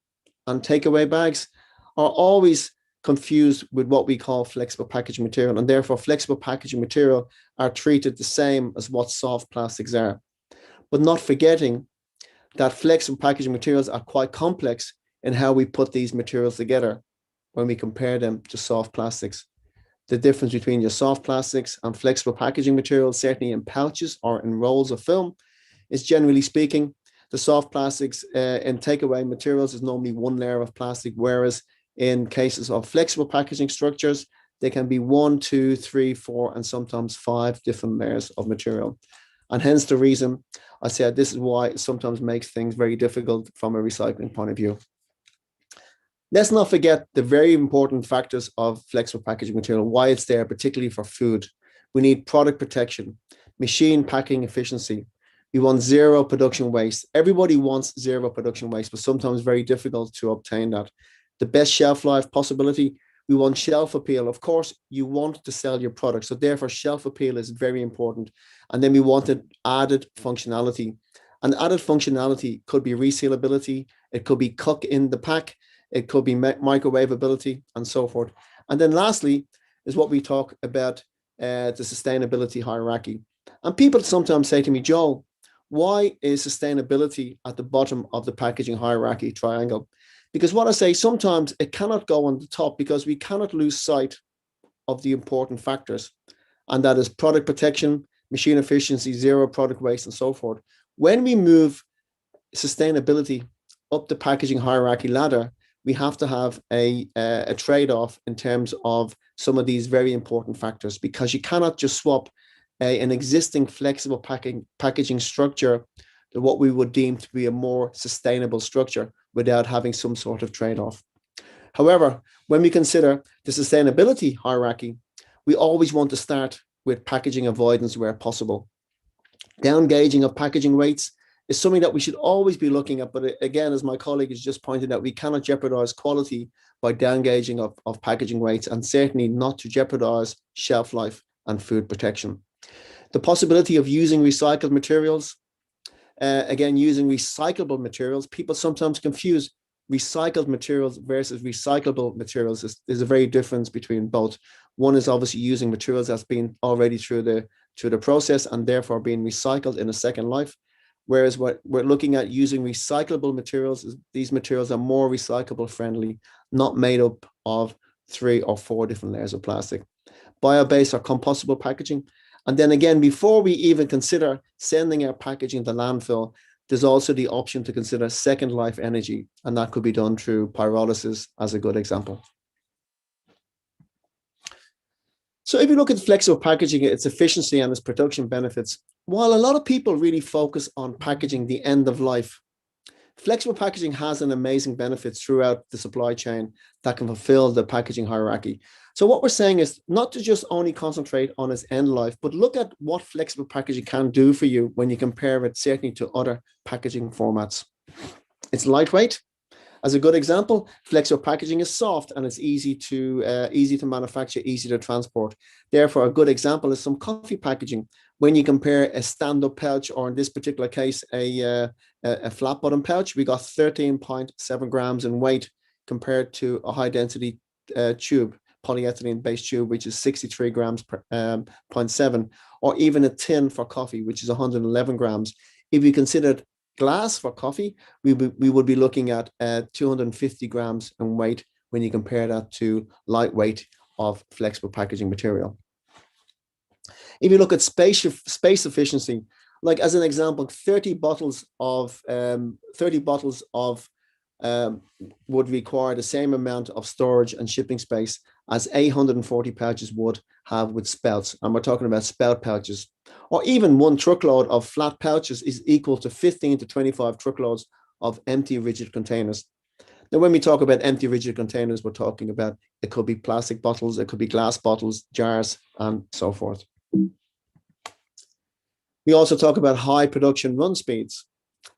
and takeaway bags, are always confused with what we call flexible packaging material, and therefore flexible packaging material are treated the same as what soft plastics are. But not forgetting that flexible packaging materials are quite complex in how we put these materials together when we compare them to soft plastics. The difference between your soft plastics and flexible packaging materials, certainly in pouches or in rolls of film, is generally speaking, the soft plastics in takeaway materials is normally one layer of plastic, whereas in cases of flexible packaging structures, they can be 1, 2, 3, 4, and sometimes 5 different layers of material. And hence the reason I said this is why it sometimes makes things very difficult from a recycling point of view. Let's not forget the very important factors of flexible packaging material, why it's there, particularly for food. We need product protection, machine packing efficiency. We want zero production waste. Everybody wants zero production waste, but sometimes very difficult to obtain that. The best shelf life possibility, we want shelf appeal. Of course, you want to sell your product, so therefore shelf appeal is very important. And then we wanted added functionality. And added functionality could be resealability, it could be cook in the pack, it could be microwavability, and so forth. And then lastly is what we talk about, the sustainability hierarchy. And people sometimes say to me, Joe, why is sustainability at the bottom of the packaging hierarchy triangle? Because what I say, sometimes it cannot go on the top because we cannot lose sight of the important factors. And that is product protection, machine efficiency, zero product waste, and so forth. When we move sustainability up the packaging hierarchy ladder, we have to have a trade-off in terms of some of these very important factors, because you cannot just swap an existing flexible packaging structure to what we would deem to be a more sustainable structure without having some sort of trade-off. However, when we consider the sustainability hierarchy, we always want to start with packaging avoidance where possible. Down gauging of packaging weights is something that we should always be looking at. But again, as my colleague has just pointed out, we cannot jeopardize quality by down gauging of packaging weights, and certainly not to jeopardize shelf life and food protection. The possibility of using recycled materials, again, using recyclable materials, people sometimes confuse recycled materials versus recyclable materials. There's a very difference between both. One is obviously using materials that's been already through the process and therefore being recycled in a second life. Whereas what we're looking at using recyclable materials, these materials are more recyclable friendly, not made up of 3 or 4 different layers of plastic. Bio-based or compostable packaging. And then again, before we even consider sending our packaging to landfill, there's also the option to consider second life energy, and that could be done through pyrolysis as a good example. So if you look at flexible packaging, its efficiency and its production benefits, while a lot of people really focus on packaging the end of life, flexible packaging has an amazing benefits throughout the supply chain that can fulfill the packaging hierarchy. So what we're saying is not to just only concentrate on its end life, but look at what flexible packaging can do for you when you compare it certainly to other packaging formats. It's lightweight. As a good example, flexible packaging is soft and it's easy to manufacture, easy to transport. Therefore, a good example is some coffee packaging. When you compare a stand-up pouch, or in this particular case, a flat bottom pouch, we got 13.7 grams in weight compared to a high density tube, polyethylene based tube, which is 63 grams per 0.7, or even a tin for coffee, which is 111 grams. If you considered glass for coffee, we would be looking at 250 grams in weight when you compare that to lightweight of flexible packaging material. If you look at space efficiency, like as an example, 30 bottles would require the same amount of storage and shipping space as 840 pouches would have with spouts. And we're talking about spout pouches. Or even one truckload of flat pouches is equal to 15 to 25 truckloads of empty rigid containers. Now, when we talk about empty rigid containers, we're talking about, it could be plastic bottles, it could be glass bottles, jars, and so forth. We also talk about high production run speeds.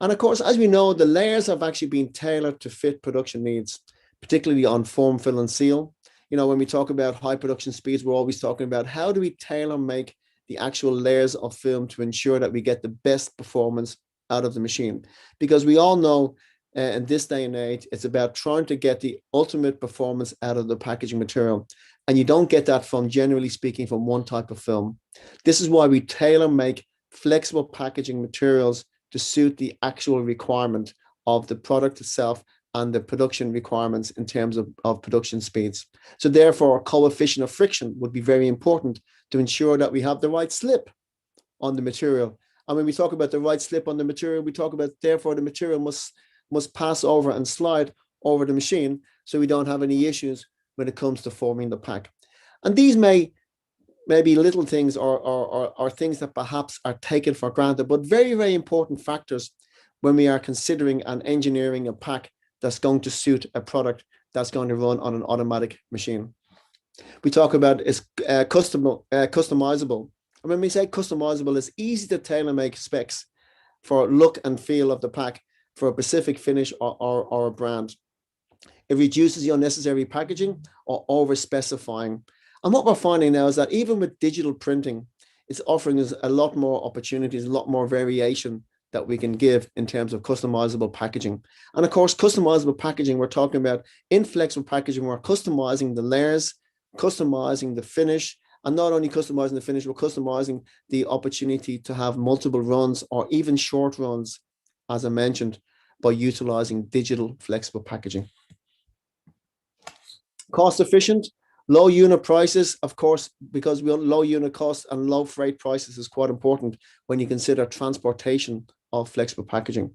And of course, as we know, the layers have actually been tailored to fit production needs, particularly on form, fill, and seal. You know, when we talk about high production speeds, we're always talking about how do we tailor make the actual layers of film to ensure that we get the best performance out of the machine. Because we all know in this day and age, it's about trying to get the ultimate performance out of the packaging material. And you don't get that from, generally speaking, from one type of film. This is why we tailor make flexible packaging materials to suit the actual requirement of the product itself and the production requirements in terms of production speeds. So therefore, a coefficient of friction would be very important to ensure that we have the right slip on the material. And when we talk about the right slip on the material, we talk about, therefore, the material must pass over and slide over the machine so we don't have any issues when it comes to forming the pack. And these may be little things or things that perhaps are taken for granted, but very, very important factors when we are considering and engineering a pack that's going to suit a product that's going to run on an automatic machine. We talk about it's customizable. And when we say customizable, it's easy to tailor make specs for look and feel of the pack for a specific finish or a brand. It reduces the unnecessary packaging or over specifying. And what we're finding now is that even with digital printing, it's offering us a lot more opportunities, a lot more variation that we can give in terms of customizable packaging. And of course, customizable packaging, we're talking about in flexible packaging, we're customizing the layers, customizing the finish, and not only customizing the finish, we're customizing the opportunity to have multiple runs or even short runs, as I mentioned, by utilizing digital flexible packaging. Cost efficient, low unit prices, of course, because we have low unit costs and low freight prices is quite important when you consider transportation of flexible packaging.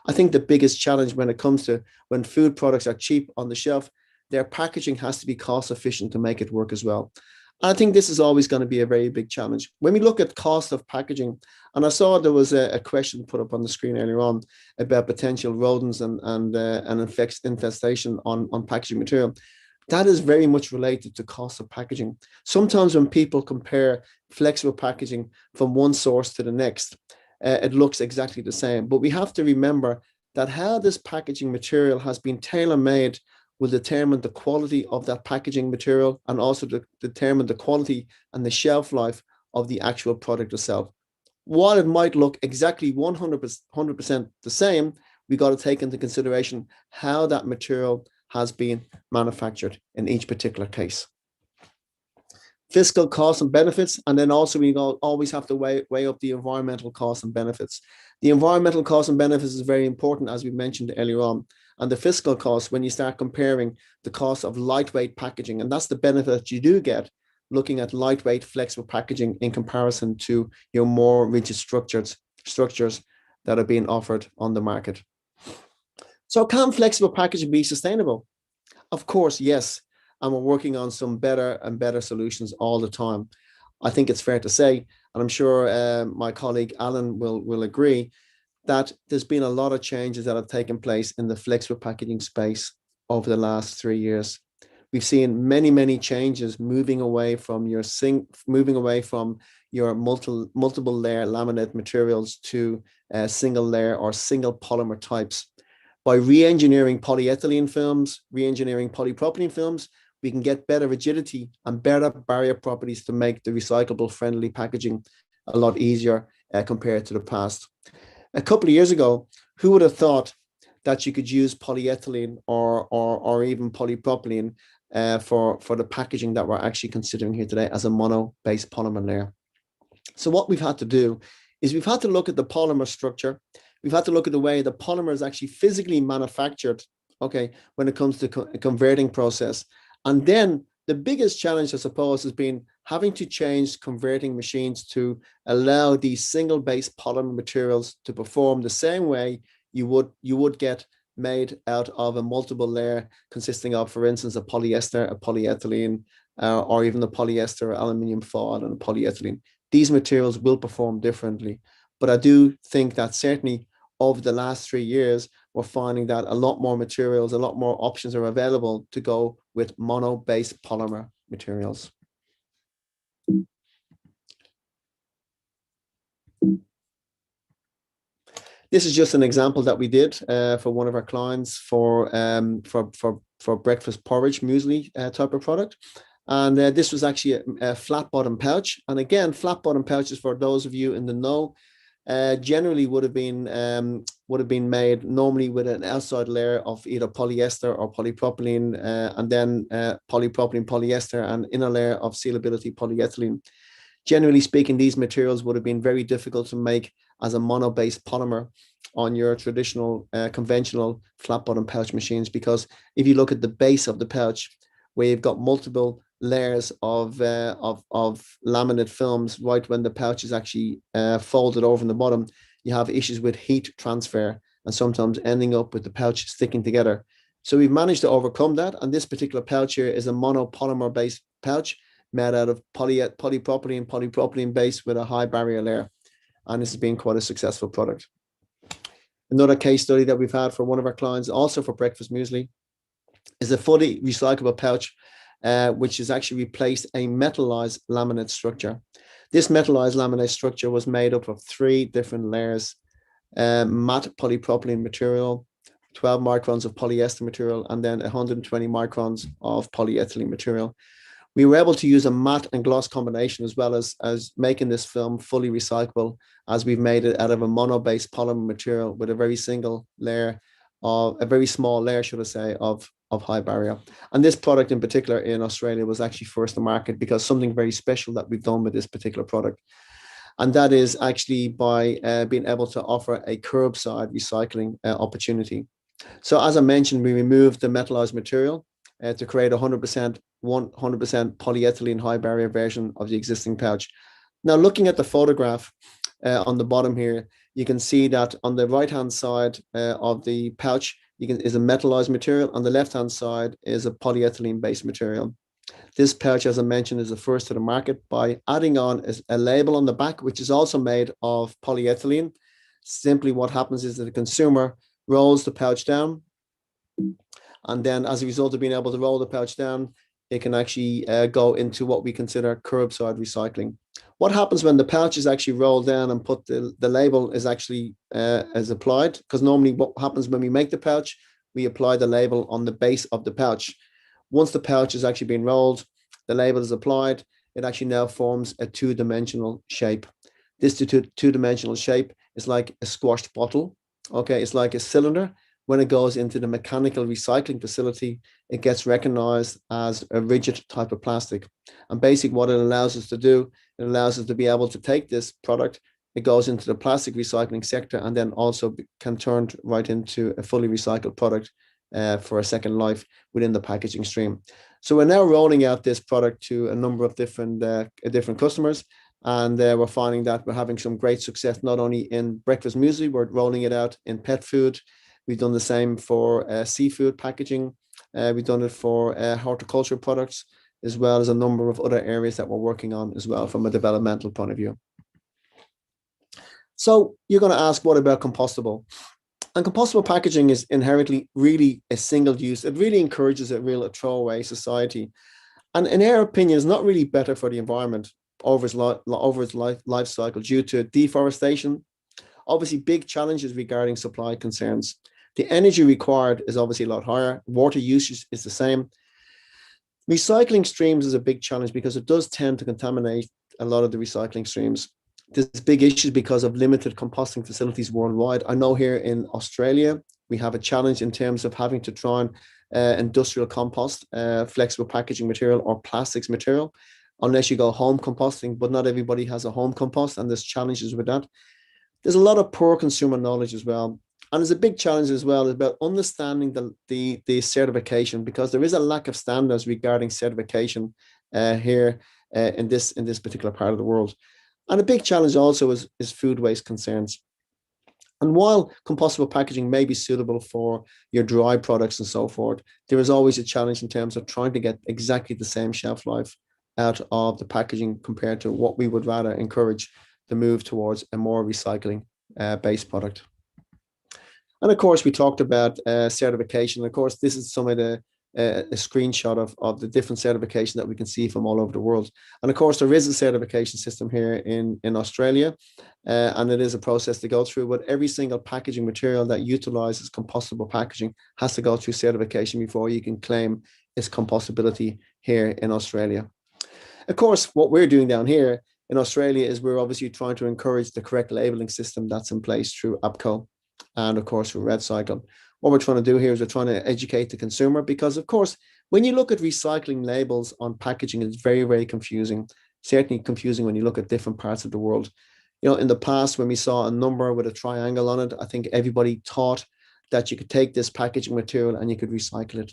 I think the biggest challenge when it comes to when food products are cheap on the shelf, their packaging has to be cost efficient to make it work as well. I think this is always going to be a very big challenge. When we look at cost of packaging, and I saw there was a question put up on the screen earlier on about potential rodents and infestation on packaging material. That is very much related to cost of packaging. Sometimes when people compare flexible packaging from one source to the next, it looks exactly the same. But we have to remember that how this packaging material has been tailor-made will determine the quality of that packaging material and also determine the quality and the shelf life of the actual product itself. While it might look exactly 100% the same, we got to take into consideration how that material has been manufactured in each particular case. Fiscal costs and benefits, and then also we always have to weigh up the environmental costs and benefits. The environmental costs and benefits is very important, as we mentioned earlier on, and the fiscal costs when you start comparing the cost of lightweight packaging, and that's the benefit that you do get looking at lightweight flexible packaging in comparison to your more rigid structures that are being offered on the market. So can flexible packaging be sustainable? Of course, yes. And we're working on some better and better solutions all the time. I think it's fair to say, and I'm sure my colleague Alan will agree, that there's been a lot of changes that have taken place in the flexible packaging space over the last 3 years. We've seen many, many changes moving away from your multiple layer laminate materials to single layer or single polymer types. By re-engineering polyethylene films, re-engineering polypropylene films, we can get better rigidity and better barrier properties to make the recyclable friendly packaging a lot easier compared to the past. A couple of years ago, who would have thought that you could use polyethylene or even polypropylene for the packaging that we're actually considering here today as a mono-based polymer layer? So what we've had to do is we've had to look at the polymer structure. We've had to look at the way the polymer is actually physically manufactured, okay, when it comes to converting process. And then the biggest challenge, I suppose, has been having to change converting machines to allow these single base polymer materials to perform the same way you would get made out of a multiple layer consisting of, for instance, a polyester, a polyethylene, or even the polyester, aluminium foil, and polyethylene. These materials will perform differently. But I do think that certainly over the last 3 years, we're finding that a lot more materials, a lot more options are available to go with mono-based polymer materials. This is just an example that we did for one of our clients for breakfast porridge muesli type of product. And this was actually a flat bottom pouch. And again, flat bottom pouches, for those of you in the know, generally would have been made normally with an outside layer of either polyester or polypropylene, and then polypropylene, polyester, and inner layer of sealability polyethylene. Generally speaking, these materials would have been very difficult to make as a mono-based polymer on your traditional conventional flat bottom pouch machines, because if you look at the base of the pouch, where you've got multiple layers of laminate films, right when the pouch is actually folded over in the bottom, you have issues with heat transfer and sometimes ending up with the pouch sticking together. So we've managed to overcome that, and this particular pouch here is a monopolymer based pouch made out of polypropylene base with a high barrier layer, and this has been quite a successful product. Another case study that we've had for one of our clients, also for breakfast muesli, is a fully recyclable pouch, which has actually replaced a metallized laminate structure. This metallized laminate structure was made up of 3 different layers: matte polypropylene material, 12 microns of polyester material, and then 120 microns of polyethylene material. We were able to use a matte and gloss combination, as well as making this film fully recyclable, as we've made it out of a mono-based polymer material with a very single layer, of a very small layer, should I say, of high barrier. And this product in particular in Australia was actually first to market because something very special that we've done with this particular product. And that is actually by being able to offer a curbside recycling opportunity. So as I mentioned, we removed the metallized material to create 100% polyethylene high barrier version of the existing pouch. Now, looking at the photograph on the bottom here, you can see that on the right hand side of the pouch is a metallized material. On the left hand side is a polyethylene based material. This pouch, as I mentioned, is the first to the market by adding on a label on the back, which is also made of polyethylene. Simply what happens is that the consumer rolls the pouch down, and then as a result of being able to roll the pouch down, it can actually go into what we consider curbside recycling. What happens when the pouch is actually rolled down and put the label is actually is applied? Because normally what happens when we make the pouch, we apply the label on the base of the pouch. Once the pouch has actually been rolled, the label is applied, it actually now forms a 2-dimensional shape. This two-dimensional shape is like a squashed bottle. Okay, it's like a cylinder. When it goes into the mechanical recycling facility, it gets recognized as a rigid type of plastic. And basically what it allows us to do, it allows us to be able to take this product, it goes into the plastic recycling sector, and then also can turn right into a fully recycled product for a second life within the packaging stream. So we're now rolling out this product to a number of different customers, and we're finding that we're having some great success, not only in breakfast muesli, we're rolling it out in pet food. We've done the same for seafood packaging. We've done it for horticulture products, as well as a number of other areas that we're working on as well from a developmental point of view. So you're going to ask, what about compostable? And compostable packaging is inherently really a single use. It really encourages a real throwaway society. And in our opinion, it's not really better for the environment over its life cycle due to deforestation. Obviously, big challenges regarding supply concerns. The energy required is obviously a lot higher. Water usage is the same. Recycling streams is a big challenge because it does tend to contaminate a lot of the recycling streams. There's big issues because of limited composting facilities worldwide. I know here in Australia, we have a challenge in terms of having to try and industrial compost, flexible packaging material or plastics material, unless you go home composting, but not everybody has a home compost, and there's challenges with that. There's a lot of poor consumer knowledge as well. And there's a big challenge as well about understanding the certification, because there is a lack of standards regarding certification here in this particular part of the world. And a big challenge also is food waste concerns. And while compostable packaging may be suitable for your dry products and so forth, there is always a challenge in terms of trying to get exactly the same shelf life out of the packaging compared to what we would rather encourage the move towards a more recycling based product. And of course, we talked about certification. Of course, this is some of a screenshot of the different certifications that we can see from all over the world. And of course, there is a certification system here in Australia, and it is a process to go through. But every single packaging material that utilizes compostable packaging has to go through certification before you can claim its compostability here in Australia. Of course, what we're doing down here in Australia is we're obviously trying to encourage the correct labeling system that's in place through APCO and of course through RedCycle. What we're trying to do here is we're trying to educate the consumer, because of course, when you look at recycling labels on packaging, it's very, very confusing. Certainly confusing when you look at different parts of the world. You know, in the past, when we saw a number with a triangle on it, I think everybody thought that you could take this packaging material and you could recycle it.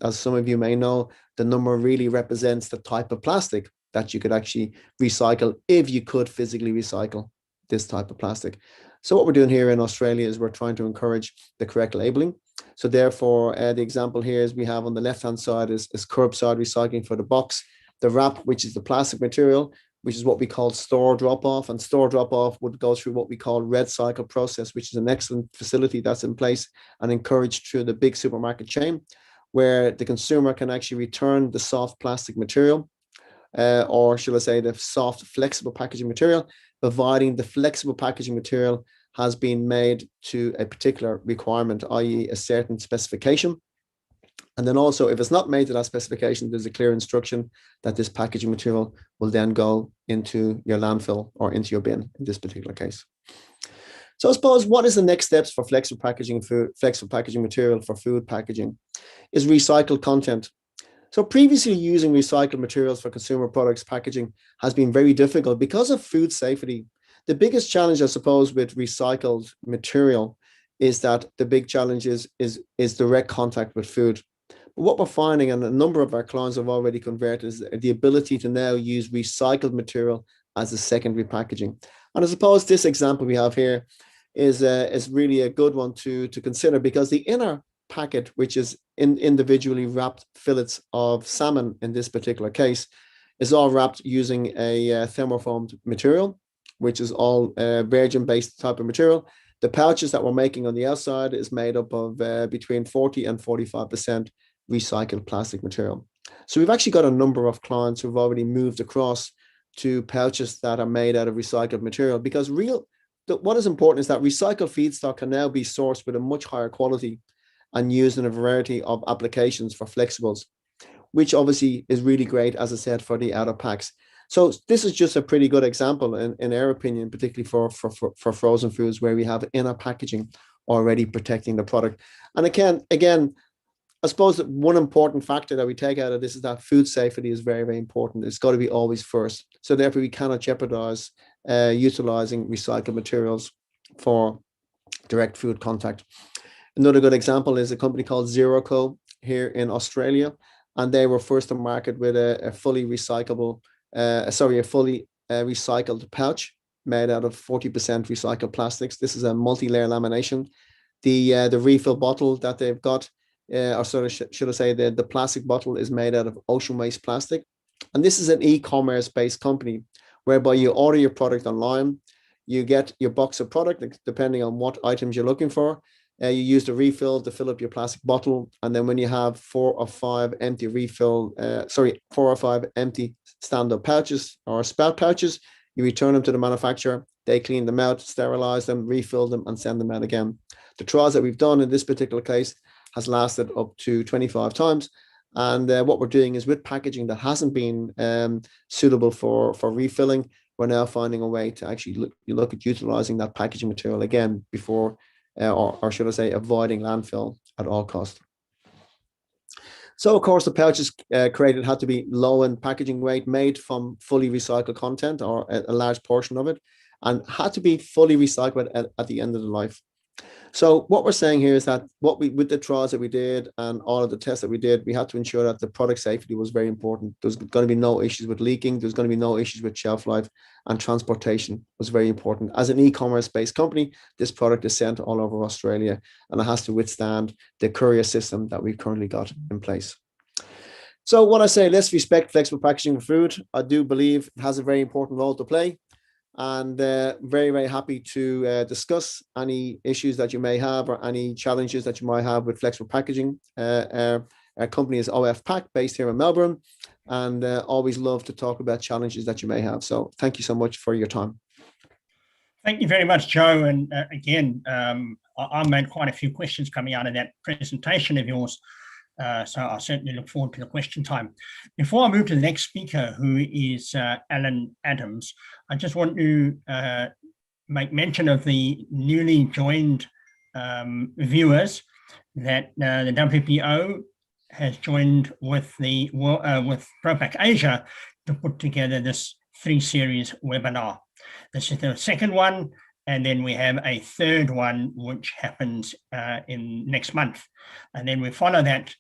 As some of you may know, the number really represents the type of plastic that you could actually recycle if you could physically recycle this type of plastic. So what we're doing here in Australia is we're trying to encourage the correct labeling. So therefore, the example here is we have on the left-hand side is curbside recycling for the box, the wrap, which is the plastic material, which is what we call store drop-off, and store drop-off would go through what we call RedCycle process, which is an excellent facility that's in place and encouraged through the big supermarket chain, where the consumer can actually return the soft plastic material, or should I say the soft flexible packaging material, providing the flexible packaging material has been made to a particular requirement, i.e. a certain specification. And then also, if it's not made to that specification, there's a clear instruction that this packaging material will then go into your landfill or into your bin in this particular case. So I suppose what is the next steps for flexible packaging material for food packaging is recycled content. So previously using recycled materials for consumer products packaging has been very difficult because of food safety. The biggest challenge, I suppose, with recycled material is that the big challenge is direct contact with food. But what we're finding, and a number of our clients have already converted, is the ability to now use recycled material as a secondary packaging. And I suppose this example we have here is really a good one to consider, because the inner packet, which is individually wrapped fillets of salmon in this particular case, is all wrapped using a thermoformed material, which is all virgin-based type of material. The pouches that we're making on the outside is made up of between 40 and 45% recycled plastic material. So we've actually got a number of clients who've already moved across to pouches that are made out of recycled material, because what is important is that recycled feedstock can now be sourced with a much higher quality and used in a variety of applications for flexibles, which obviously is really great, as I said, for the outer packs. So this is just a pretty good example, in our opinion, particularly for frozen foods, where we have inner packaging already protecting the product. And again, I suppose that one important factor that we take out of this is that food safety is very, very important. It's got to be always first. So therefore, we cannot jeopardize utilizing recycled materials for direct food contact. Another good example is a company called ZeroCo here in Australia, and they were first to market with a fully recycled pouch made out of 40% recycled plastics. This is a multi-layer lamination. The refill bottle that they've got, or sort of should I say, the plastic bottle is made out of ocean waste plastic. And this is an e-commerce based company whereby you order your product online, you get your box of product depending on what items you're looking for. You use the refill to fill up your plastic bottle, and then when you have 4 or 5 empty stand-up pouches or spout pouches, you return them to the manufacturer. They clean them out, sterilize them, refill them, and send them out again. The trials that we've done in this particular case has lasted up to 25 times. And what we're doing is, with packaging that hasn't been suitable for refilling, we're now finding a way to actually look at utilizing that packaging material again before, or should I say, avoiding landfill at all costs. So, of course, the pouches created had to be low in packaging weight, made from fully recycled content, or a large portion of it, and had to be fully recycled at the end of the life. So what we're saying here is that with the trials that we did and all of the tests that we did, we had to ensure that the product safety was very important. There's going to be no issues with leaking. There's going to be no issues with shelf life, and transportation was very important. As an e-commerce based company, this product is sent all over Australia, and it has to withstand the courier system that we've currently got in place. So what I say, let's respect flexible packaging for food. I do believe it has a very important role to play. And very, very happy to discuss any issues that you may have or any challenges that you might have with flexible packaging. Our company is OFPak, based here in Melbourne, and always love to talk about challenges that you may have. So thank you so much for your time. Thank you very much, Joe. And again, I made quite a few questions coming out of that presentation of yours. So I certainly look forward to the question time. Before I move to the next speaker, who is Alan Adams, I just want to make mention of the newly joined viewers that the WPO has joined with with ProPak Asia to put together this 3-series webinar. This is the second one, and then we have a third one which happens in next month, and then we follow that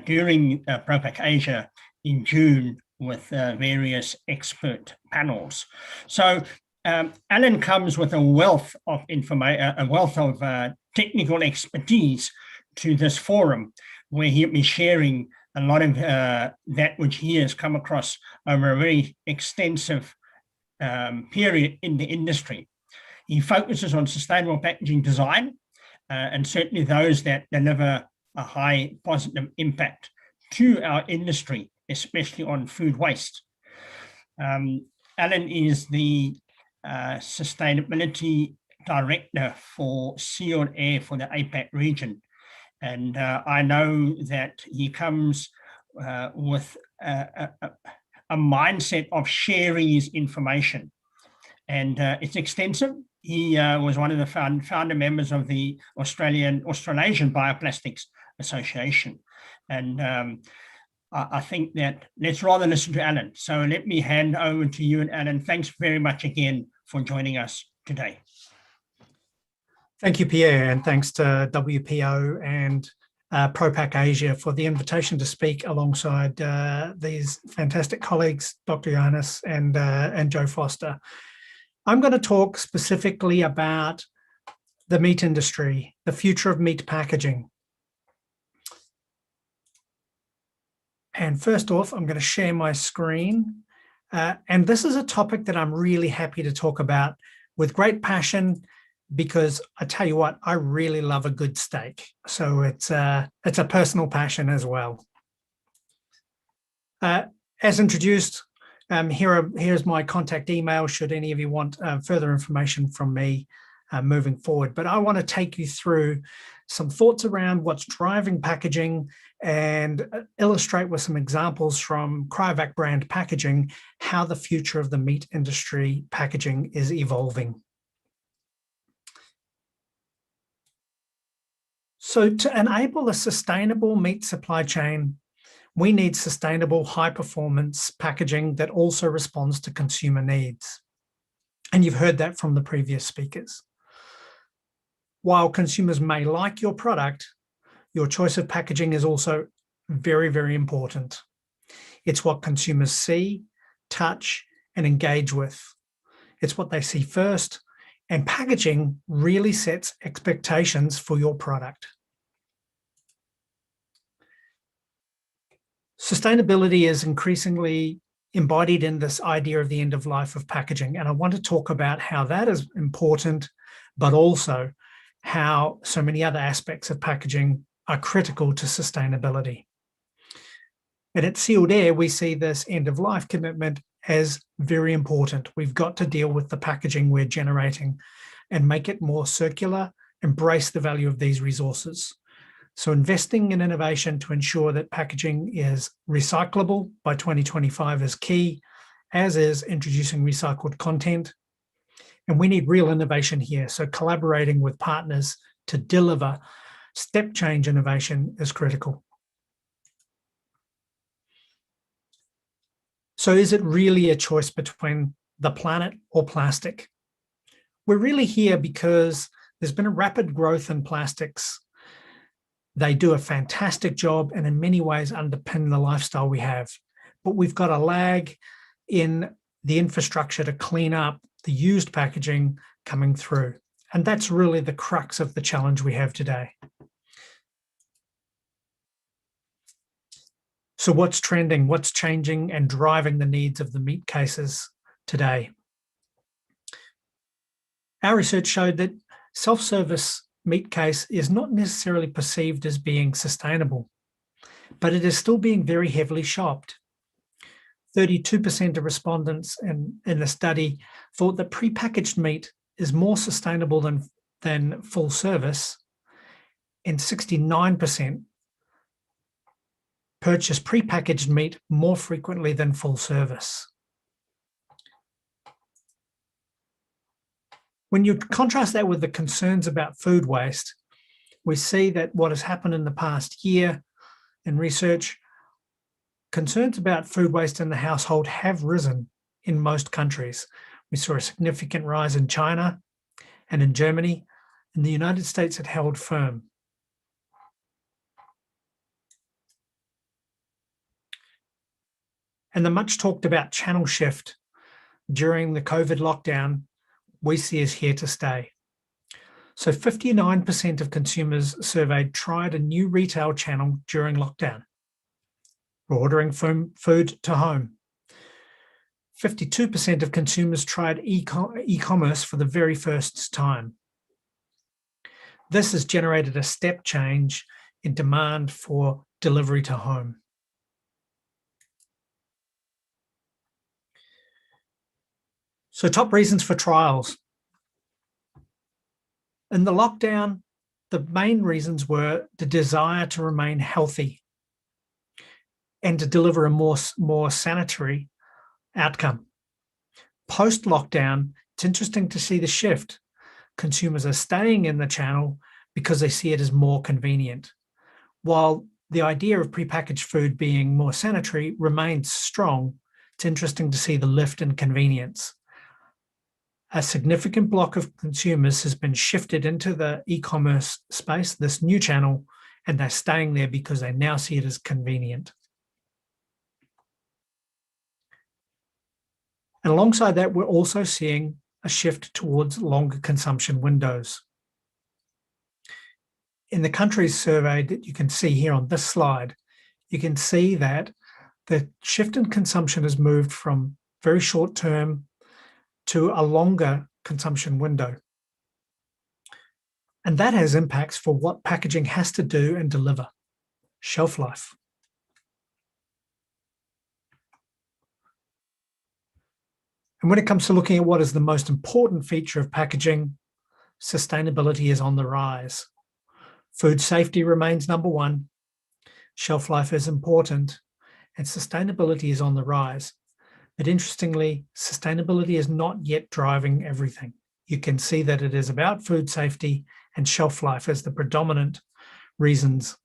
during ProPak Asia in June with various expert panels. So Alan comes with a wealth of information, a wealth of technical expertise to this forum, where he'll be sharing a lot of that which he has come across over a very extensive period in the industry. He focuses on sustainable packaging design and certainly those that deliver a high positive impact to our industry, especially on food waste. Alan is the Sustainability Director for Sealed Air for the APAC region. And I know that he comes with a mindset of sharing his information. And it's extensive. He was one of the founder members of the Australasian Bioplastics Association. And I think that let's rather listen to Alan. So let me hand over to you, and Alan, thanks very much again for joining us today. Thank you, Pierre, and thanks to WPO and ProPak Asia for the invitation to speak alongside these fantastic colleagues, Dr. Johannes and Joe Foster. I'm going to talk specifically about the meat industry, the future of meat packaging. And first off, I'm going to share my screen. And this is a topic that I'm really happy to talk about with great passion, because I tell you what, I really love a good steak. So it's a personal passion as well. As introduced, here's my contact email should any of you want further information from me moving forward. But I want to take you through some thoughts around what's driving packaging and illustrate with some examples from Cryovac brand packaging how the future of the meat industry packaging is evolving. So to enable a sustainable meat supply chain, we need sustainable high-performance packaging that also responds to consumer needs. And you've heard that from the previous speakers. While consumers may like your product, your choice of packaging is also very, very important. It's what consumers see, touch, and engage with. It's what they see first, and packaging really sets expectations for your product. Sustainability is increasingly embodied in this idea of the end of life of packaging. And I want to talk about how that is important, but also how so many other aspects of packaging are critical to sustainability. And at Sealed Air, we see this end of life commitment as very important. We've got to deal with the packaging we're generating and make it more circular, embrace the value of these resources. So investing in innovation to ensure that packaging is recyclable by 2025 is key, as is introducing recycled content. And we need real innovation here. So collaborating with partners to deliver step change innovation is critical. So is it really a choice between the planet or plastic? We're really here because there's been a rapid growth in plastics. They do a fantastic job and in many ways underpin the lifestyle we have. But we've got a lag in the infrastructure to clean up the used packaging coming through. And that's really the crux of the challenge we have today. So what's trending, what's changing and driving the needs of the meat cases today? Our research showed that self-service meat case is not necessarily perceived as being sustainable, but it is still being very heavily shopped. 32% of respondents in the study thought that prepackaged meat is more sustainable than full service, and 69% purchase prepackaged meat more frequently than full service. When you contrast that with the concerns about food waste, we see that what has happened in the past year in research, concerns about food waste in the household have risen in most countries. We saw a significant rise in China and in Germany. In the United States, it held firm. And the much talked about channel shift during the COVID lockdown, we see is here to stay. So 59% of consumers surveyed tried a new retail channel during lockdown, ordering food to home. 52% of consumers tried e-commerce for the very first time. This has generated a step change in demand for delivery to home. So top reasons for trials. In the lockdown, the main reasons were the desire to remain healthy and to deliver a more sanitary outcome. Post-lockdown, it's interesting to see the shift. Consumers are staying in the channel because they see it as more convenient. While the idea of prepackaged food being more sanitary remains strong, it's interesting to see the lift in convenience. A significant block of consumers has been shifted into the e-commerce space, this new channel, and they're staying there because they now see it as convenient. And alongside that, we're also seeing a shift towards longer consumption windows. In the countries surveyed that you can see here on this slide, you can see that the shift in consumption has moved from very short term to a longer consumption window. And that has impacts for what packaging has to do and deliver. Shelf life. And when it comes to looking at what is the most important feature of packaging, sustainability is on the rise. Food safety remains number one. Shelf life is important, and sustainability is on the rise. But interestingly, sustainability is not yet driving everything. You can see that it is about food safety and shelf life as the predominant reasons.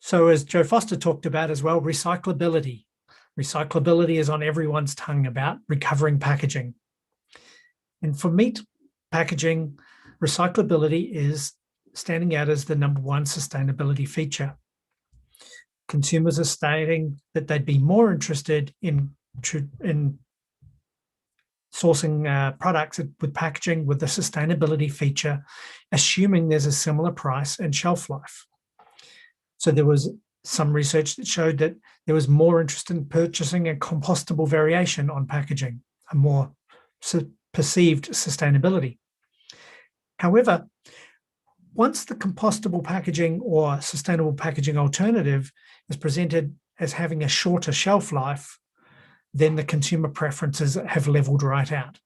So as Joe Foster talked about as well, recyclability. Recyclability is on everyone's tongue about recovering packaging. And for meat packaging, recyclability is standing out as the number one sustainability feature. Consumers are stating that they'd be more interested in sourcing products with packaging with the sustainability feature, assuming there's a similar price and shelf life. So there was some research that showed that there was more interest in purchasing a compostable variation on packaging, a more perceived sustainability. However, once the compostable packaging or sustainable packaging alternative is presented as having a shorter shelf life, then the consumer preferences have leveled right out.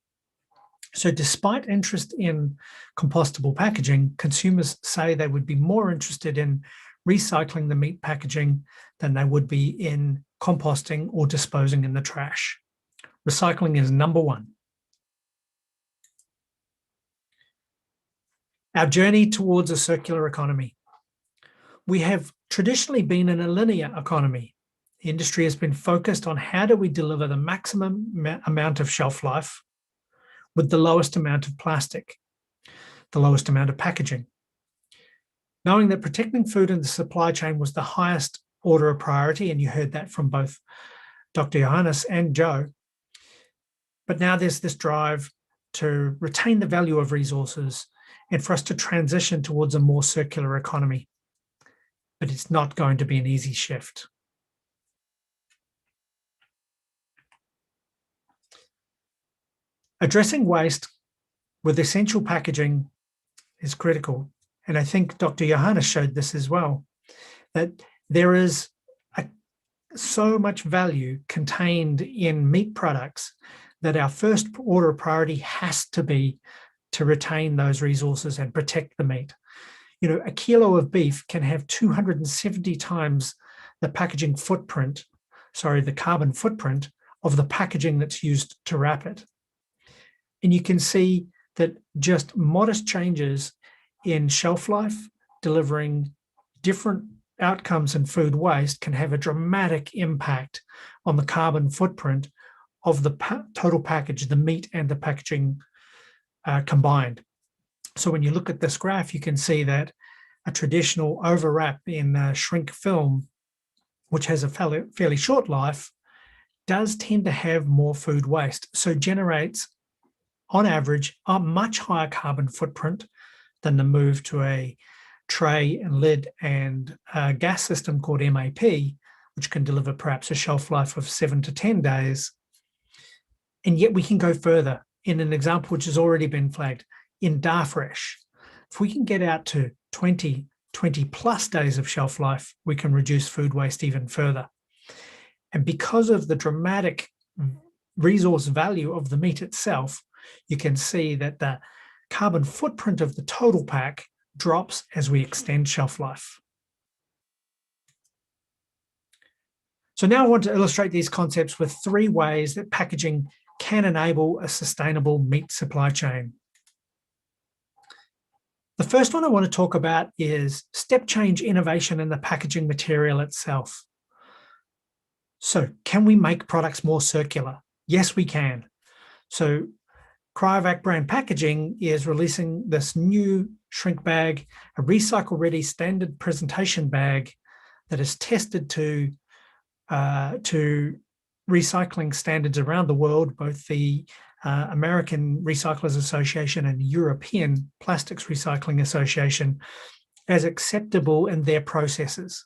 So despite interest in compostable packaging, consumers say they would be more interested in recycling the meat packaging than they would be in composting or disposing in the trash. Recycling is number one. Our journey towards a circular economy. We have traditionally been in a linear economy. The industry has been focused on how do we deliver the maximum amount of shelf life with the lowest amount of plastic, the lowest amount of packaging. Knowing that protecting food in the supply chain was the highest order of priority, and you heard that from both Dr. Johannes and Joe. But now there's this drive to retain the value of resources and for us to transition towards a more circular economy. But it's not going to be an easy shift. Addressing waste with essential packaging is critical. And I think Dr. Johannes showed this as well, that there is so much value contained in meat products that our first order of priority has to be to retain those resources and protect the meat. You know, a kilo of beef can have 270 times the packaging footprint, the carbon footprint of the packaging that's used to wrap it. And you can see that just modest changes in shelf life, delivering different outcomes in food waste, can have a dramatic impact on the carbon footprint of the total package, the meat and the packaging combined. So when you look at this graph, you can see that a traditional overwrap in shrink film, which has a fairly short life, does tend to have more food waste. So generates, on average, a much higher carbon footprint than the move to a tray and lid and gas system called MAP, which can deliver perhaps a shelf life of 7 to 10 days. And yet we can go further in an example which has already been flagged in Darfresh. If we can get out to 20 plus days of shelf life, we can reduce food waste even further. And because of the dramatic resource value of the meat itself, you can see that the carbon footprint of the total pack drops as we extend shelf life. So now I want to illustrate these concepts with 3 ways that packaging can enable a sustainable meat supply chain. The first one I want to talk about is step change innovation in the packaging material itself. So can we make products more circular? Yes, we can. So Cryovac brand packaging is releasing this new shrink bag, a recycle-ready standard presentation bag that is tested to recycling standards around the world, both the American Recyclers Association and European Plastics Recycling Association, as acceptable in their processes.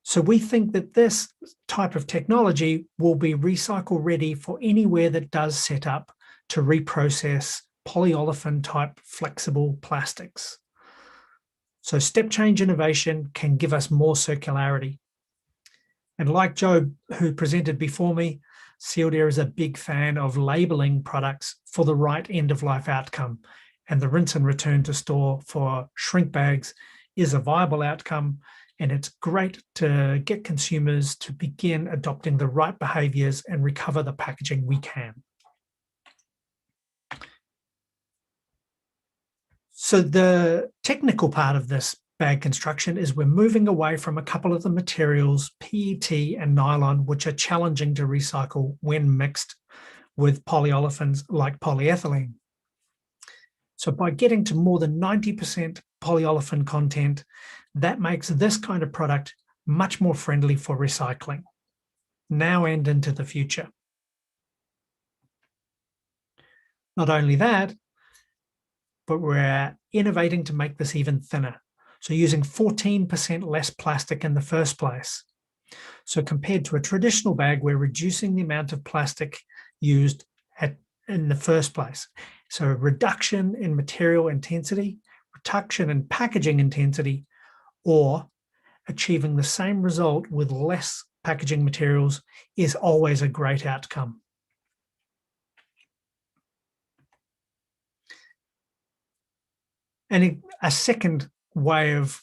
So we think that this type of technology will be recycle ready for anywhere that does set up to reprocess polyolefin type flexible plastics. So step change innovation can give us more circularity. And like Joe, who presented before me, Sealed Air is a big fan of labeling products for the right end-of-life outcome. And the rinse and return to store for shrink bags is a viable outcome. And it's great to get consumers to begin adopting the right behaviors and recover the packaging we can. So the technical part of this bag construction is we're moving away from a couple of the materials, PET and nylon, which are challenging to recycle when mixed with polyolefins like polyethylene. So by getting to more than 90% polyolefin content, that makes this kind of product much more friendly for recycling, now and into the future. Not only that, but we're innovating to make this even thinner. So using 14% less plastic in the first place. So compared to a traditional bag, we're reducing the amount of plastic used in the first place. So a reduction in material intensity, reduction in packaging intensity, or achieving the same result with less packaging materials is always a great outcome. And a second way of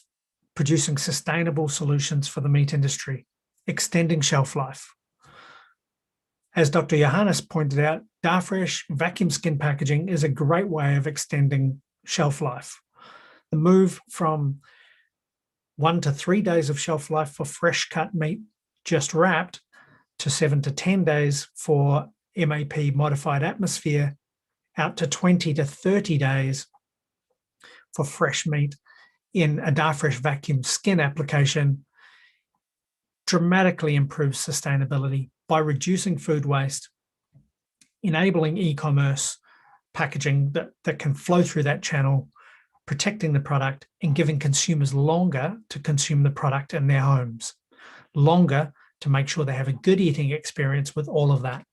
producing sustainable solutions for the meat industry, extending shelf life. As Dr. Johannes pointed out, Darfresh vacuum skin packaging is a great way of extending shelf life. The move from 1 to 3 days of shelf life for fresh cut meat just wrapped to 7 to 10 days for MAP modified atmosphere, out to 20 to 30 days for fresh meat in a Darfresh vacuum skin application dramatically improves sustainability by reducing food waste, enabling e-commerce packaging that can flow through that channel, protecting the product and giving consumers longer to consume the product in their homes, longer to make sure they have a good eating experience with all of that.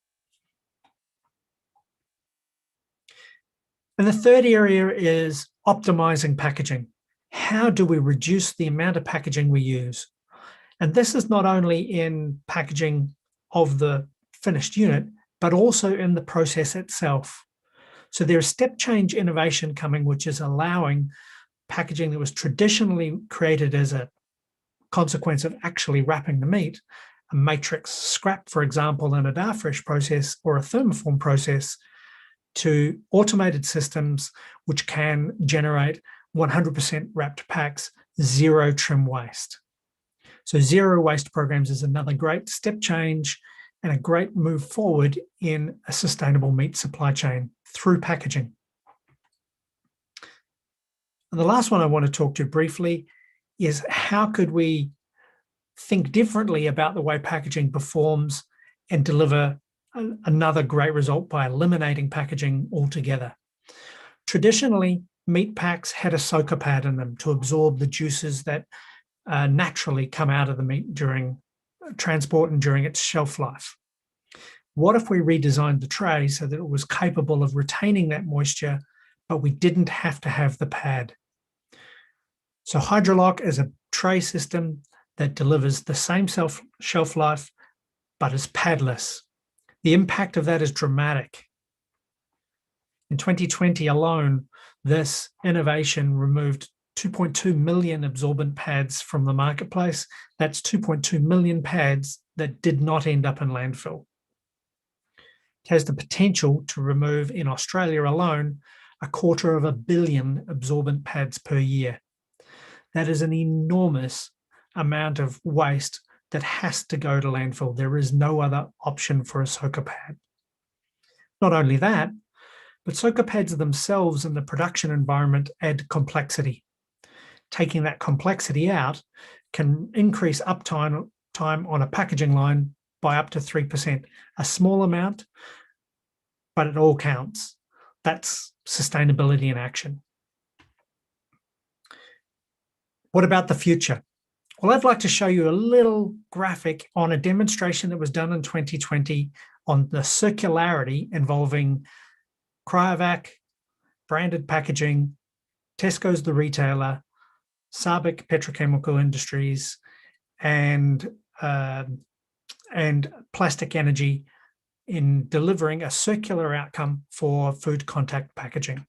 And the third area is optimizing packaging. How do we reduce the amount of packaging we use? And this is not only in packaging of the finished unit, but also in the process itself. So there's step change innovation coming, which is allowing packaging that was traditionally created as a consequence of actually wrapping the meat, a matrix scrap, for example, in a Darfresh process or a thermoform process, to automated systems which can generate 100% wrapped packs, zero trim waste. So zero waste programs is another great step change and a great move forward in a sustainable meat supply chain through packaging. And the last one I want to talk to briefly is how could we think differently about the way packaging performs and deliver another great result by eliminating packaging altogether. Traditionally, meat packs had a soaker pad in them to absorb the juices that naturally come out of the meat during transport and during its shelf life. What if we redesigned the tray so that it was capable of retaining that moisture, but we didn't have to have the pad? So Hydrolock is a tray system that delivers the same shelf life, but is padless. The impact of that is dramatic. In 2020 alone, this innovation removed 2.2 million absorbent pads from the marketplace. That's 2.2 million pads that did not end up in landfill. It has the potential to remove, in Australia alone, 250 million absorbent pads per year. That is an enormous amount of waste that has to go to landfill. There is no other option for a soaker pad. Not only that, but soaker pads themselves in the production environment add complexity. Taking that complexity out can increase uptime on a packaging line by up to 3%. A small amount, but it all counts. That's sustainability in action. What about the future? Well, I'd like to show you a little graphic on a demonstration that was done in 2020 on the circularity involving Cryovac, branded packaging, Tesco's the retailer, Sabic Petrochemical Industries, and Plastic Energy in delivering a circular outcome for food contact packaging.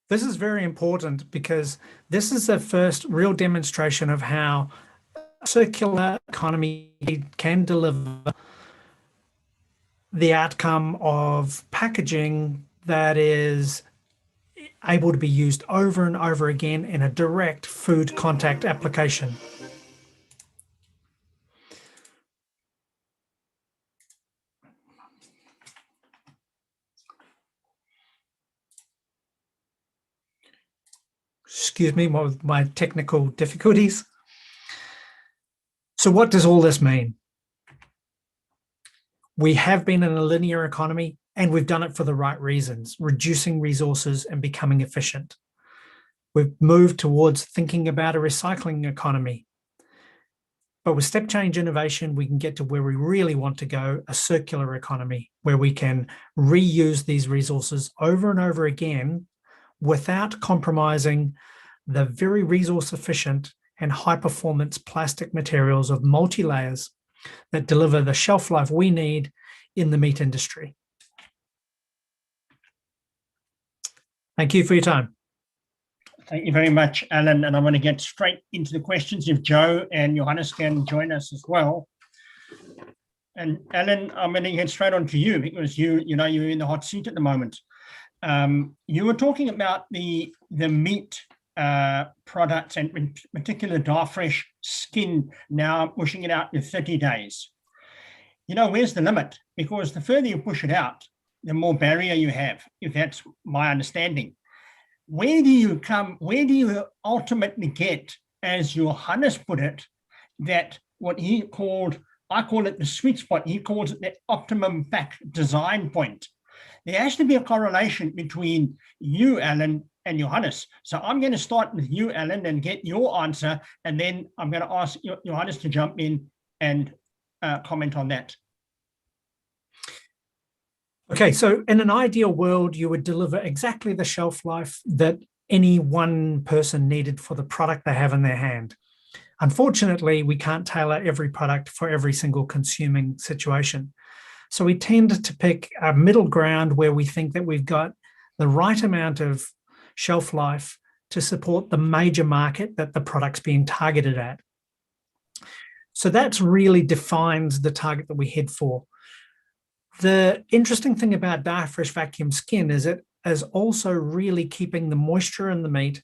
This is very important because this is the first real demonstration of how a circular economy can deliver the outcome of packaging that is able to be used over and over again in a direct food contact application. Excuse me, my technical difficulties. So what does all this mean? We have been in a linear economy and we've done it for the right reasons, reducing resources and becoming efficient. We've moved towards thinking about a recycling economy. But with step change innovation, we can get to where we really want to go, a circular economy, where we can reuse these resources over and over again without compromising the very resource efficient and high performance plastic materials of multi-layers that deliver the shelf life we need in the meat industry. Thank you for your time. Thank you very much, Alan. And I'm going to get straight into the questions if Joe and Johannes can join us as well. And Alan, I'm going to get straight on to you because you're in the hot seat at the moment. You were talking about the meat products and in particular Darfresh skin now pushing it out to 30 days. Where's the limit? Because the further you push it out, the more barrier you have, if that's my understanding. Where do you ultimately get, as Johannes put it, that what he called, I call it the sweet spot, he calls it the optimum pack design point. There has to be a correlation between you, Alan, and Johannes. So I'm going to start with you, Alan, and get your answer, and then I'm going to ask Johannes to jump in and comment on that. Okay, so in an ideal world, you would deliver exactly the shelf life that any one person needed for the product they have in their hand. Unfortunately, we can't tailor every product for every single consuming situation. So we tend to pick a middle ground where we think that we've got the right amount of shelf life to support the major market that the product's being targeted at. So that really defines the target that we head for. The interesting thing about Darfresh vacuum skin is it is also really keeping the moisture in the meat.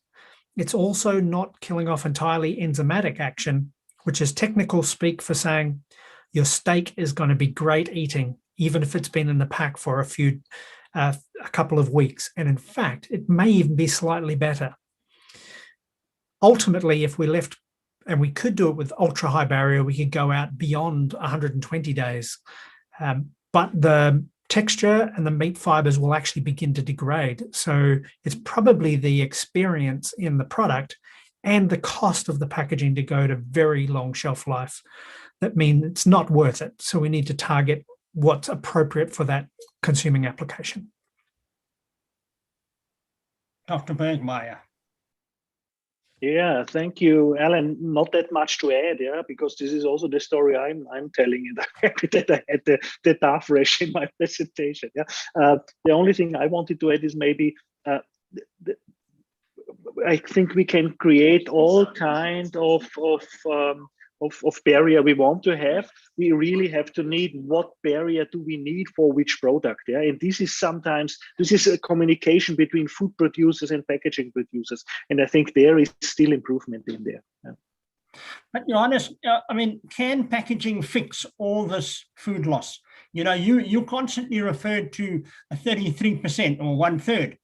It's also not killing off entirely enzymatic action, which is technical speak for saying your steak is going to be great eating, even if it's been in the pack for a couple of weeks. And in fact, it may even be slightly better. Ultimately, if we left, and we could do it with ultra high barrier, we could go out beyond 120 days. But the texture and the meat fibers will actually begin to degrade. So it's probably the experience in the product and the cost of the packaging to go to very long shelf life that mean it's not worth it. So we need to target what's appropriate for that consuming application. Dr. Bergmeier. Yeah, thank you, Alan. Not that much to add, because this is also the story I'm telling you. I'm happy that I had the Darfresh in my presentation. The only thing I wanted to add is maybe I think we can create all kind of barrier we want to have. We really have to need what barrier do we need for which product. And this is a communication between food producers and packaging producers. And I think there is still improvement in there. But Johannes, can packaging fix all this food loss? You constantly referred to a 33% or 1/3.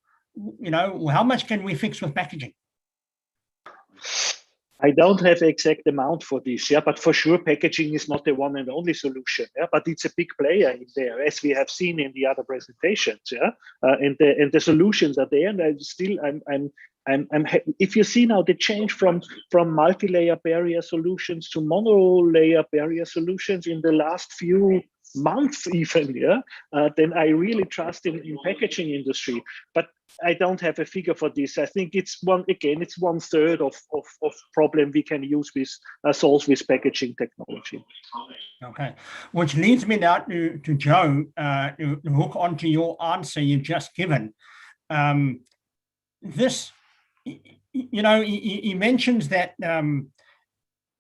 How much can we fix with packaging? I don't have the exact amount for this, but for sure packaging is not the one and only solution, but it's a big player in there, as we have seen in the other presentations, and the solutions are there. And I'm if you see now the change from multi-layer barrier solutions to mono-layer barrier solutions in the last few months even, then I really trust in packaging industry. But I don't have a figure for this. I think it's 1/3 of problem we can use with solve with packaging technology. Okay, which leads me now to Joe, to hook onto your answer you've just given. He mentions that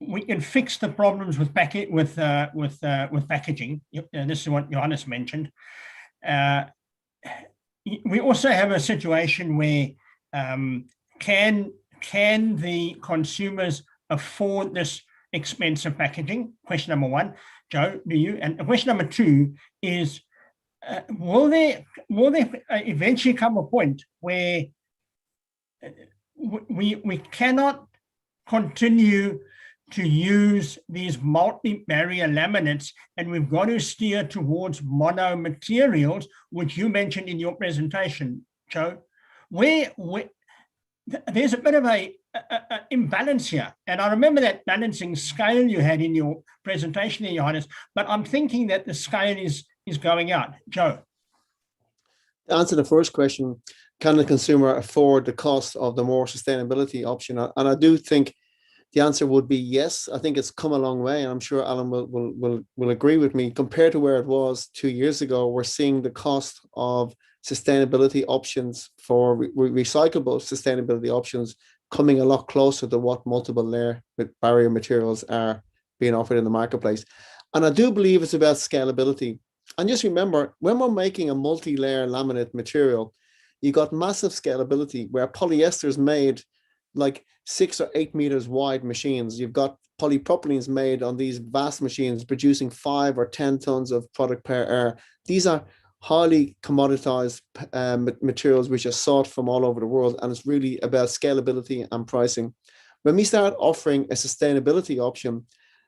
we can fix the problems with packaging. This is what Johannes mentioned. We also have a situation where can the consumers afford this expensive packaging? Question number one. Joe, do you? And question number two is, will there eventually come a point where we cannot continue to use these multi-barrier laminates, and we've got to steer towards mono materials, which you mentioned in your presentation, Joe, where there's a bit of a imbalance here. And I remember that balancing scale you had in your presentation there, Johannes, but I'm thinking that the scale is going out. Joe. To answer the first question, can the consumer afford the cost of the more sustainability option? And I do think the answer would be yes. I think it's come a long way, and I'm sure Alan will agree with me. Compared to where it was 2 years ago, we're seeing the cost of sustainability options for recyclable sustainability options coming a lot closer to what multiple layer barrier materials are being offered in the marketplace. And I do believe it's about scalability. And just remember, when we're making a multi-layer laminate material, you got massive scalability where polyester is made like 6 or 8 meters wide machines. You've got polypropylenes made on these vast machines producing 5 or 10 tons of product per hour. These are highly commoditized materials which are sought from all over the world, and it's really about scalability and pricing. When we start offering a sustainability option,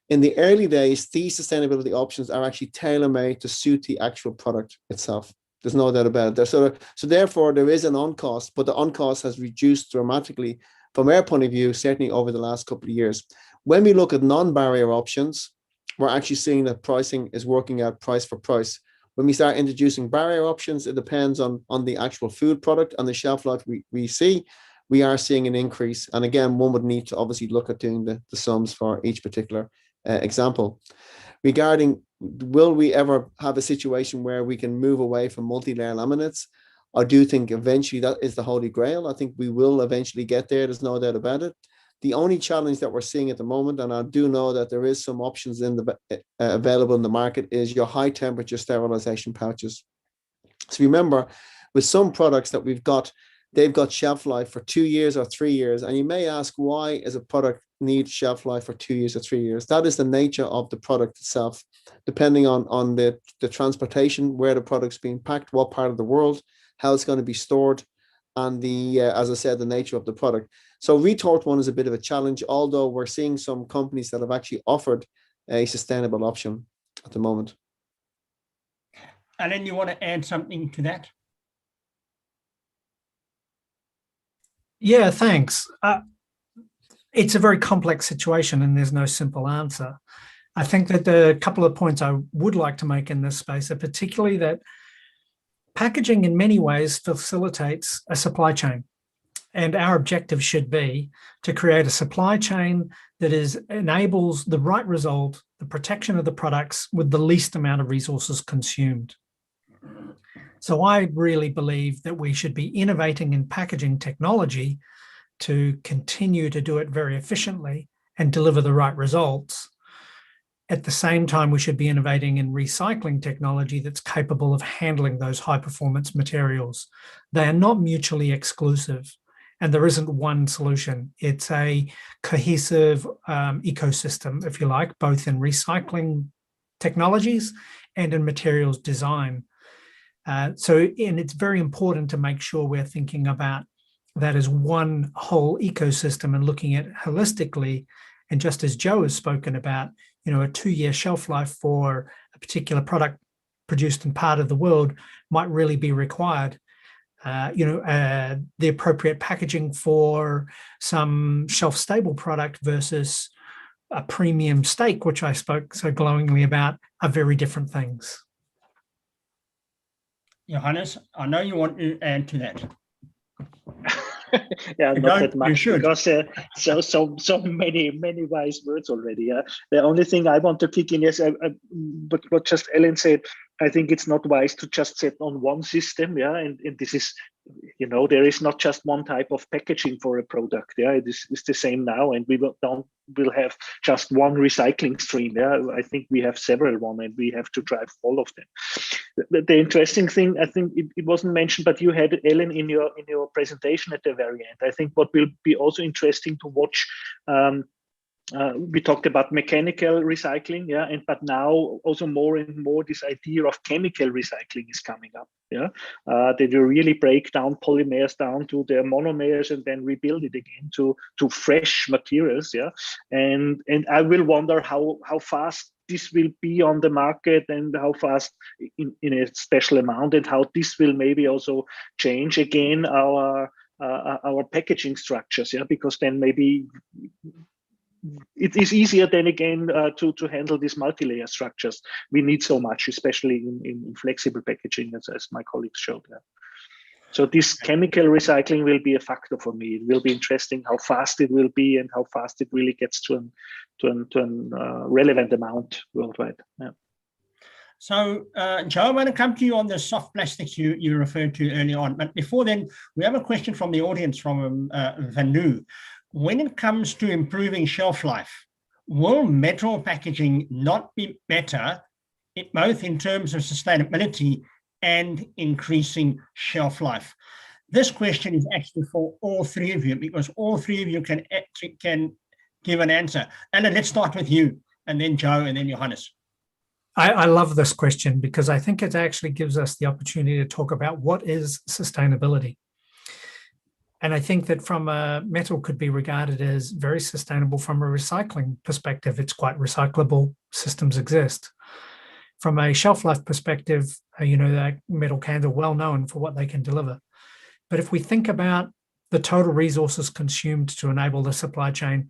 in the early days, these sustainability options are actually tailor-made to suit the actual product itself. There's no doubt about it. So therefore, there is an on-cost, but the on-cost has reduced dramatically from our point of view, certainly over the last couple of years. When we look at non-barrier options, we're actually seeing that pricing is working out price for price. When we start introducing barrier options, it depends on the actual food product and the shelf life we see. We are seeing an increase. And again, one would need to obviously look at doing the sums for each particular example. Regarding, will we ever have a situation where we can move away from multi-layer laminates? I do think eventually that is the holy grail. I think we will eventually get there. There's no doubt about it. The only challenge that we're seeing at the moment, and I do know that there is some options in the available in the market, is your high temperature sterilization pouches. So remember, with some products that we've got, they've got shelf life for 2 years or 3 years. And you may ask, why is a product need shelf life for 2 years or 3 years? That is the nature of the product itself, depending on the transportation, where the product's being packed, what part of the world, how it's going to be stored, and the, as I said, the nature of the product. So retort one is a bit of a challenge, although we're seeing some companies that have actually offered a sustainable option at the moment. Alan, you want to add something to that? Yeah, thanks. It's a very complex situation and there's no simple answer. I think that the couple of points I would like to make in this space are particularly that packaging in many ways facilitates a supply chain. And our objective should be to create a supply chain that enables the right result, the protection of the products with the least amount of resources consumed. So I really believe that we should be innovating in packaging technology to continue to do it very efficiently and deliver the right results. At the same time, we should be innovating in recycling technology that's capable of handling those high performance materials. They are not mutually exclusive, and there isn't one solution. It's a cohesive ecosystem, if you like, both in recycling technologies and in materials design. And it's very important to make sure we're thinking about that as one whole ecosystem and looking at it holistically. And just as Joe has spoken about, a 2-year shelf life for a particular product produced in part of the world might really be required. The appropriate packaging for some shelf-stable product versus a premium steak, which I spoke so glowingly about, are very different things. Johannes, I know you want to add to that. Yeah, not that much, because so many wise words already. The only thing I want to kick in is, but what just Ellen said, I think it's not wise to just set on one system. Yeah, and this is, there is not just one type of packaging for a product. Yeah, it's the same now, and we will have just one recycling stream. Yeah, I think we have several one, and we have to drive all of them. The interesting thing, I think it wasn't mentioned, but you had, Ellen, in your presentation at the very end. I think what will be also interesting to watch. We talked about mechanical recycling, but now also more and more this idea of chemical recycling is coming up. That you really break down polymers down to their monomers and then rebuild it again to fresh materials. And I will wonder how fast this will be on the market, and how fast in a special amount, and how this will maybe also change again our our packaging structures, yeah, because then maybe it is easier then again to handle these multi-layer structures we need so much, especially in flexible packaging, as my colleagues showed. Yeah. So this chemical recycling will be a factor for me. It will be interesting how fast it will be and how fast it really gets to an relevant amount worldwide. Yeah. So, Joe, I want to come to you on the soft plastics you referred to earlier on. But before then, we have a question from the audience from Vanu. When it comes to improving shelf life, will metal packaging not be better, both in terms of sustainability and increasing shelf life? This question is actually for all three of you, because all three of you can give an answer. Alan, let's start with you, and then Joe, and then Johannes. I love this question because I think it actually gives us the opportunity to talk about what is sustainability. And I think that from a metal could be regarded as very sustainable from a recycling perspective. It's quite recyclable, systems exist. From a shelf life perspective, that metal cans are well known for what they can deliver. But if we think about the total resources consumed to enable the supply chain,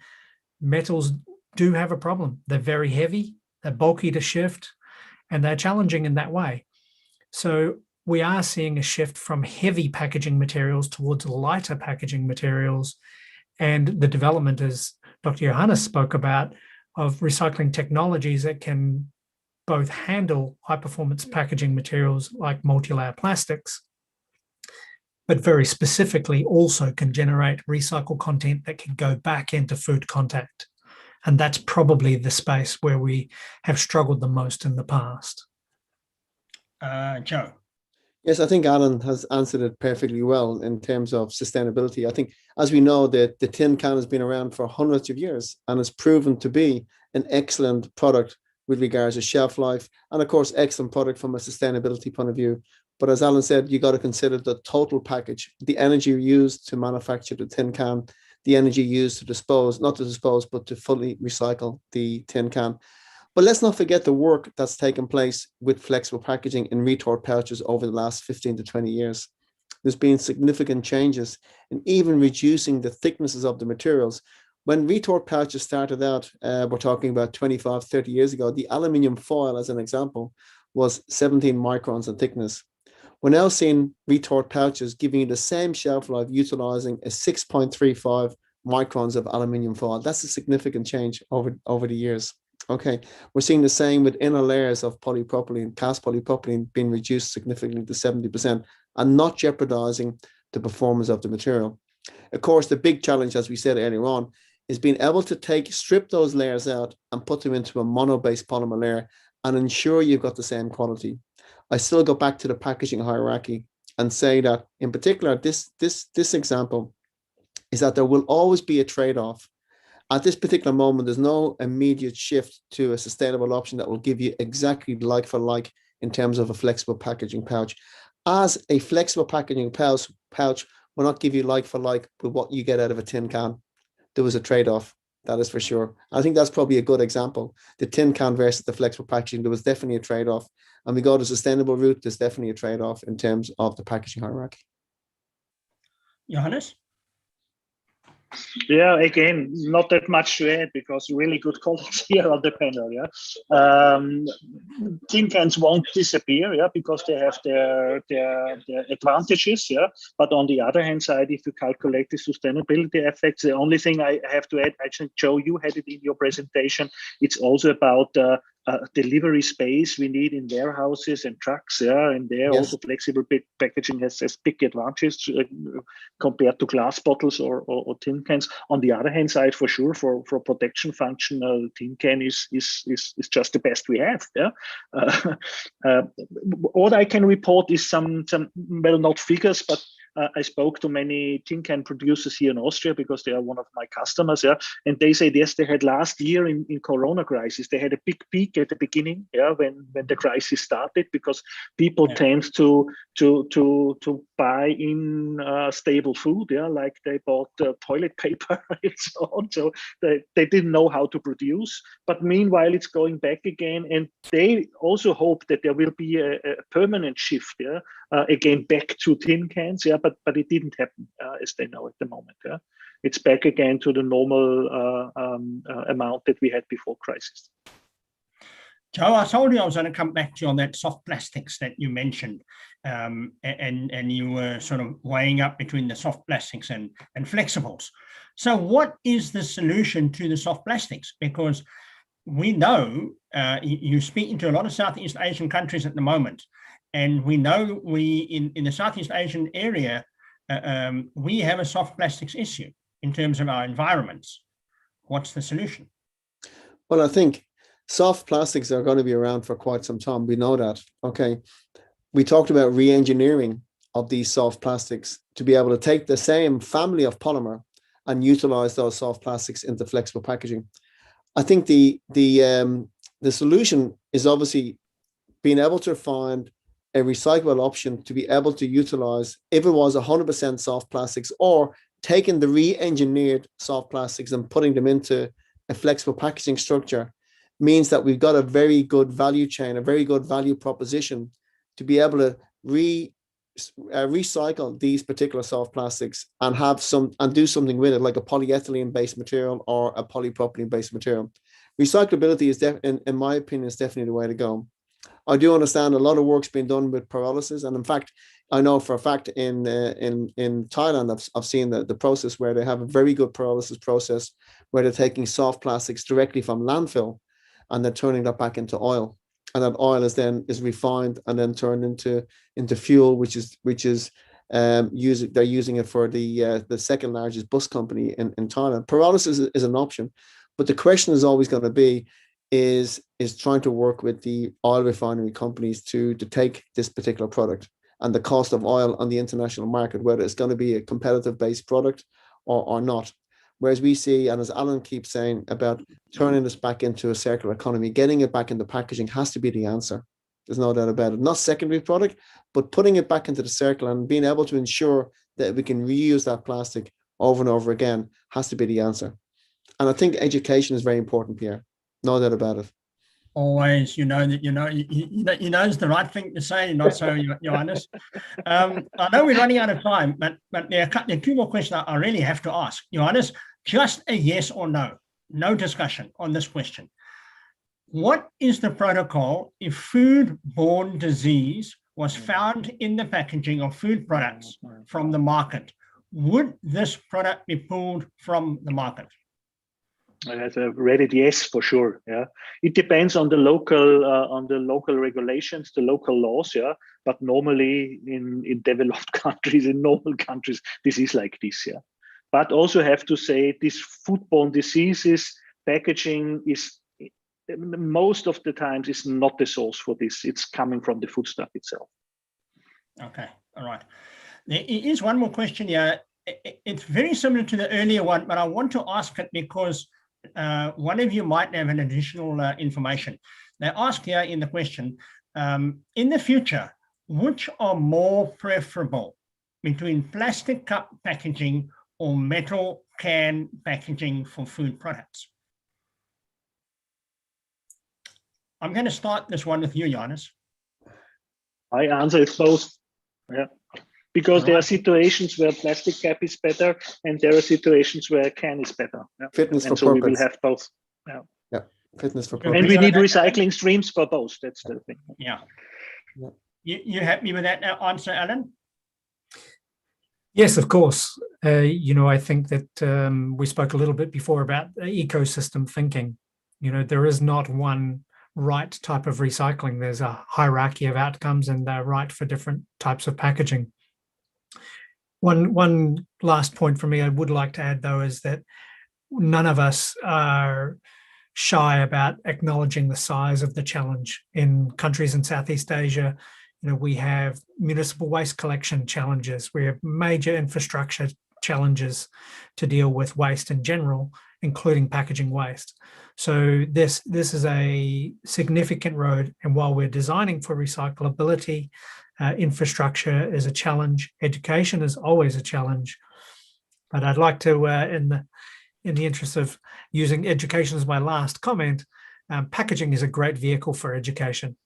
metals do have a problem. They're very heavy, they're bulky to shift, and they're challenging in that way. So we are seeing a shift from heavy packaging materials towards lighter packaging materials, and the development, as Dr. Johannes spoke about, of recycling technologies that can both handle high-performance packaging materials like multi-layer plastics, but very specifically also can generate recycled content that can go back into food contact. And that's probably the space where we have struggled the most in the past. Joe. Yes, I think Alan has answered it perfectly well in terms of sustainability. I think, as we know, that the tin can has been around for hundreds of years and has proven to be an excellent product with regards to shelf life, and of course, excellent product from a sustainability point of view. But as Alan said, you got to consider the total package, the energy used to manufacture the tin can, the energy used to dispose, not to dispose, but to fully recycle the tin can. But let's not forget the work that's taken place with flexible packaging in retort pouches over the last 15 to 20 years. There's been significant changes in even reducing the thicknesses of the materials. When retort pouches started out, we're talking about 25, 30 years ago, the aluminium foil, as an example, was 17 microns in thickness. We're now seeing retort pouches giving you the same shelf life utilizing a 6.35 microns of aluminium foil. That's a significant change over the years. Okay, we're seeing the same with inner layers of polypropylene, cast polypropylene being reduced significantly to 70% and not jeopardizing the performance of the material. Of course, the big challenge, as we said earlier on, is being able to strip those layers out and put them into a mono-based polymer layer and ensure you've got the same quality. I still go back to the packaging hierarchy and say that, in particular, this example is that there will always be a trade-off. At this particular moment, there's no immediate shift to a sustainable option that will give you exactly like for like in terms of a flexible packaging pouch. As a flexible packaging pouch will not give you like for like with what you get out of a tin can. There was a trade-off, that is for sure. I think that's probably a good example. The tin can versus the flexible packaging, there was definitely a trade-off. And we go to sustainable route, there's definitely a trade-off in terms of the packaging hierarchy. Johannes? Yeah, again, not that much to add because really good colleagues here on the panel. Yeah, tin cans won't disappear. Yeah, because they have their advantages. Yeah, but on the other hand side, if you calculate the sustainability effects, the only thing I have to add, actually, Joe, you had it in your presentation. It's also about delivery space we need in warehouses and trucks. Yeah, and there Yes. also flexible packaging has big advantages compared to glass bottles or tin cans. On the other hand side, for sure, for protection function, tin can is just the best we have. Yeah. What I can report is some well, not figures, but I spoke to many tin can producers here in Austria because they are one of my customers. Yeah, and they said yes, they had last year in Corona crisis, they had a big peak at the beginning. Yeah, when the crisis started, because people tend to buy in stable food, yeah, like they bought toilet paper and so on. So they didn't know how to produce. But meanwhile, it's going back again, and they also hope that there will be a permanent shift, yeah, again back to tin cans, yeah. But it didn't happen as they know at the moment. Yeah, it's back again to the normal amount that we had before crisis. Joe, I told you I was going to come back to you on that soft plastics that you mentioned, and you were sort of weighing up between the soft plastics and flexibles. So what is the solution to the soft plastics? Because we know you're speaking to a lot of Southeast Asian countries at the moment, and we know in the Southeast Asian area, we have a soft plastics issue in terms of our environments. What's the solution? Well, I think soft plastics are going to be around for quite some time. We know that. Okay. We talked about re-engineering of these soft plastics to be able to take the same family of polymer and utilize those soft plastics into flexible packaging. I think the solution is obviously being able to find a recyclable option to be able to utilize, if it was 100% soft plastics, or taking the re-engineered soft plastics and putting them into a flexible packaging structure, means that we've got a very good value chain, a very good value proposition to be able to recycle these particular soft plastics and do something with it, like a polyethylene based material or a polypropylene based material. Recyclability is in my opinion is definitely the way to go. I do understand a lot of work's been done with pyrolysis, and in fact, I know for a fact in Thailand, I've seen the process where they have a very good pyrolysis process where they're taking soft plastics directly from landfill and they're turning that back into oil, and that oil is refined and then turned into fuel, which is they're using it for the second largest bus company in Thailand. Pyrolysis is an option, but the question is always going to be is trying to work with the oil refinery companies to take this particular product and the cost of oil on the international market, whether it's going to be a competitive based product or not. Whereas we see, and as Alan keeps saying, about turning this back into a circular economy, getting it back into packaging has to be the answer. There's no doubt about it. Not secondary product, but putting it back into the circle and being able to ensure that we can reuse that plastic over and over again has to be the answer. And I think education is very important, Pierre. No doubt about it. Always, you know it's the right thing to say, not so, Johannes. I know we're running out of time, but there are two more questions I really have to ask. Johannes, just a yes or no, no discussion on this question. What is the protocol if food-borne disease was found in the packaging of food products from the market? Would this product be pulled from the market? That's a Reddit yes for sure. Yeah, it depends on the local regulations, the local laws. Yeah, but normally in developed countries, in normal countries, this is like this. Yeah, but also have to say this foodborne diseases packaging is most of the times is not the source for this. It's coming from the foodstuff itself. Okay, all right. There is one more question here. It's very similar to the earlier one, but I want to ask it because one of you might have an additional information. They ask here in the question, in the future, which are more preferable between plastic cup packaging or metal can packaging for food products? I'm going to start this one with you, Johannes. I answer it both. Yeah. Because there are situations where plastic cap is better, and there are situations where can is better. Yeah. Fitness and for purpose. We will have both. Yeah. Yeah. Fitness for purpose. And we need recycling streams for both. That's the thing. Yeah. You happy with that answer, Alan? Yes, of course. I think that we spoke a little bit before about ecosystem thinking. There is not one right type of recycling. There's a hierarchy of outcomes, and they're right for different types of packaging. One last point for me I would like to add, though, is that none of us are shy about acknowledging the size of the challenge. In countries in Southeast Asia, we have municipal waste collection challenges. We have major infrastructure challenges to deal with waste in general, including packaging waste. So this is a significant road. And while we're designing for recyclability, infrastructure is a challenge. Education is always a challenge. But I'd like to, in the interest of using education as my last comment, packaging is a great vehicle for education.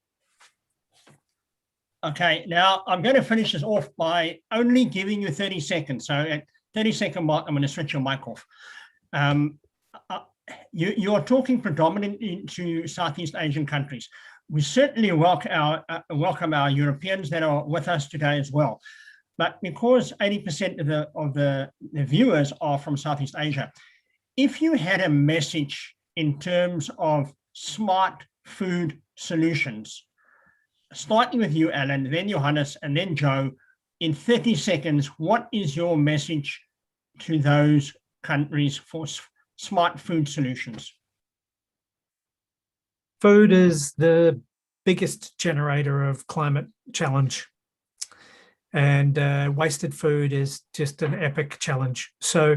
Okay, now I'm going to finish this off by only giving you 30 seconds. So at 30-second mark, I'm going to switch your mic off. You are talking predominantly to Southeast Asian countries. We certainly welcome our Europeans that are with us today as well. But because 80% of the viewers are from Southeast Asia, if you had a message in terms of smart food solutions, starting with you, Alan, then Johannes, and then Joe, in 30 seconds, what is your message to those countries for smart food solutions? Food is the biggest generator of climate challenge. And wasted food is just an epic challenge. So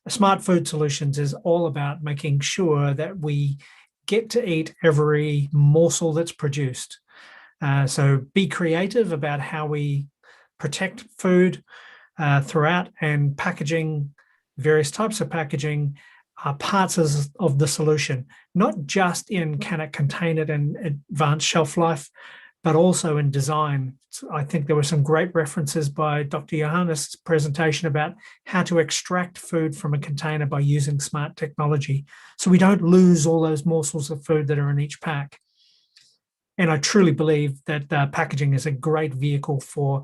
smart food solutions is all about making sure that we get to eat every morsel that's produced. So be creative about how we protect food throughout, and packaging, various types of packaging are parts of the solution, not just in can it contain it and advanced shelf life, but also in design. So I think there were some great references by Dr. Johannes' presentation about how to extract food from a container by using smart technology, so we don't lose all those morsels of food that are in each pack. And I truly believe that packaging is a great vehicle for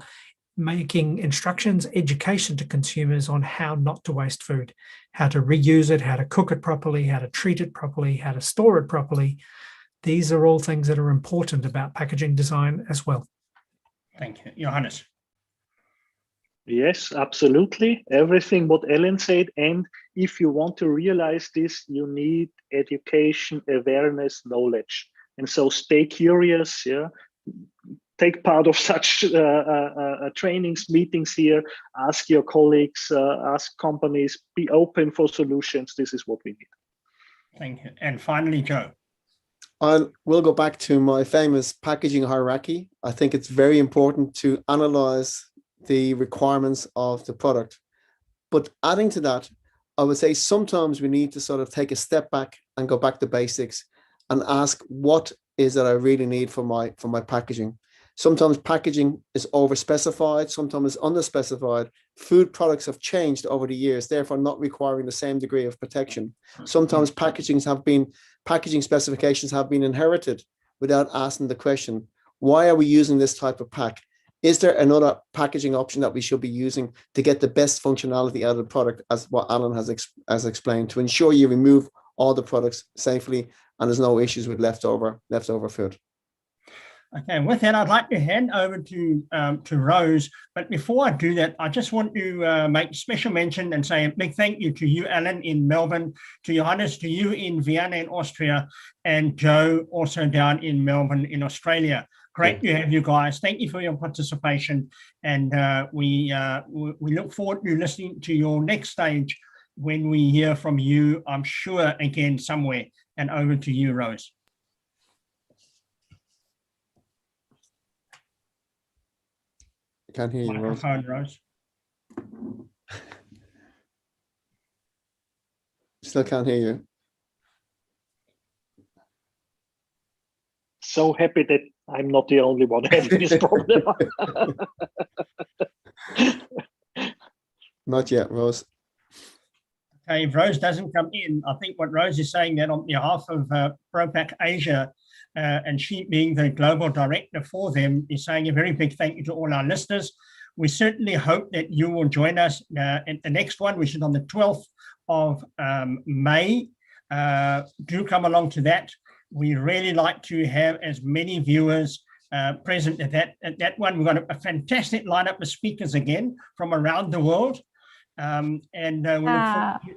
making instructions, education to consumers on how not to waste food, how to reuse it, how to cook it properly, how to treat it properly, how to store it properly. These are all things that are important about packaging design as well. Thank you. Johannes. Yes, absolutely. Everything what Ellen said. And if you want to realize this, you need education, awareness, knowledge. And so stay curious, yeah. Take part of such trainings, meetings here, ask your colleagues, ask companies, be open for solutions. This is what we need. Thank you. And finally, Joe. We'll go back to my famous packaging hierarchy. I think it's very important to analyze the requirements of the product. But adding to that, I would say sometimes we need to sort of take a step back and go back to basics and ask, what is that I really need for my packaging? Sometimes packaging is overspecified, sometimes it's underspecified. Food products have changed over the years, therefore not requiring the same degree of protection. Sometimes packaging specifications have been inherited without asking the question, why are we using this type of pack? Is there another packaging option that we should be using to get the best functionality out of the product, as what Alan has explained, to ensure you remove all the products safely and there's no issues with leftover food? Okay, with that, I'd like to hand over to Rose. But before I do that, I just want to make special mention and say a big thank you to you, Alan, in Melbourne, to Johannes, to you in Vienna in Austria, and Joe also down in Melbourne in Australia. Great to have you guys. Thank you for your participation. And we look forward to listening to your next stage when we hear from you, I'm sure, again, somewhere. And over to you, Rose. Can't hear you, Rose. Microphone, Rose. Still can't hear you. So happy that I'm not the only one having this problem. Not yet, Rose. Okay, if Rose doesn't come in, I think what Rose is saying that on behalf of ProPak Asia, and she being the global director for them, is saying a very big thank you to all our listeners. We certainly hope that you will join us at the next one, which is on the 12th of May. Do come along to that. We really like to have as many viewers present at that one. We've got a fantastic lineup of speakers again from around the world. And we look forward to.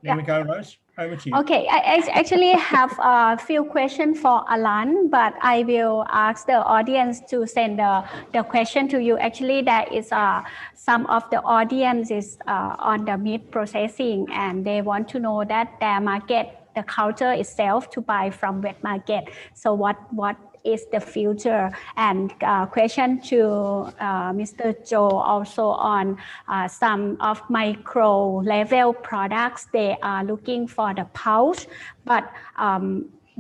There we go, Rose. Over to you. Okay, I actually have a few questions for Alan, but I will ask the audience to send the question to you. Actually, there is some of the audience is on the meat processing, and they want to know that their market, the culture itself to buy from wet market. So what is the future? And question to Mr. Joe also on some of micro level products. They are looking for the pouch, but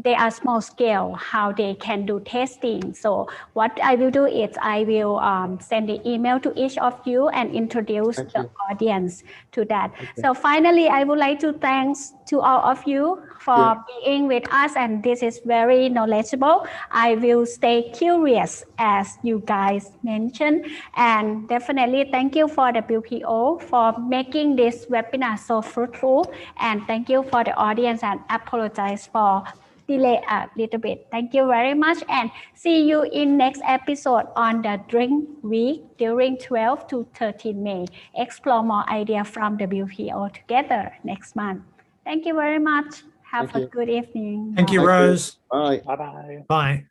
they are small scale, how they can do testing. So what I will do is I will send the email to each of you and introduce the audience to that. So finally, I would like to thanks to all of you for being with us, and this is very knowledgeable. I will stay curious as you guys mentioned, and definitely thank you for the BPO for making this webinar so fruitful, and thank you for the audience, and apologize for delay a little bit. Thank you very much, and see you in next episode on the drink week during 12 to 13 May. Explore more ideas from WPO together next month. Thank you very much. Have a good evening. Thank you, Rose. Bye. Bye-bye. Bye.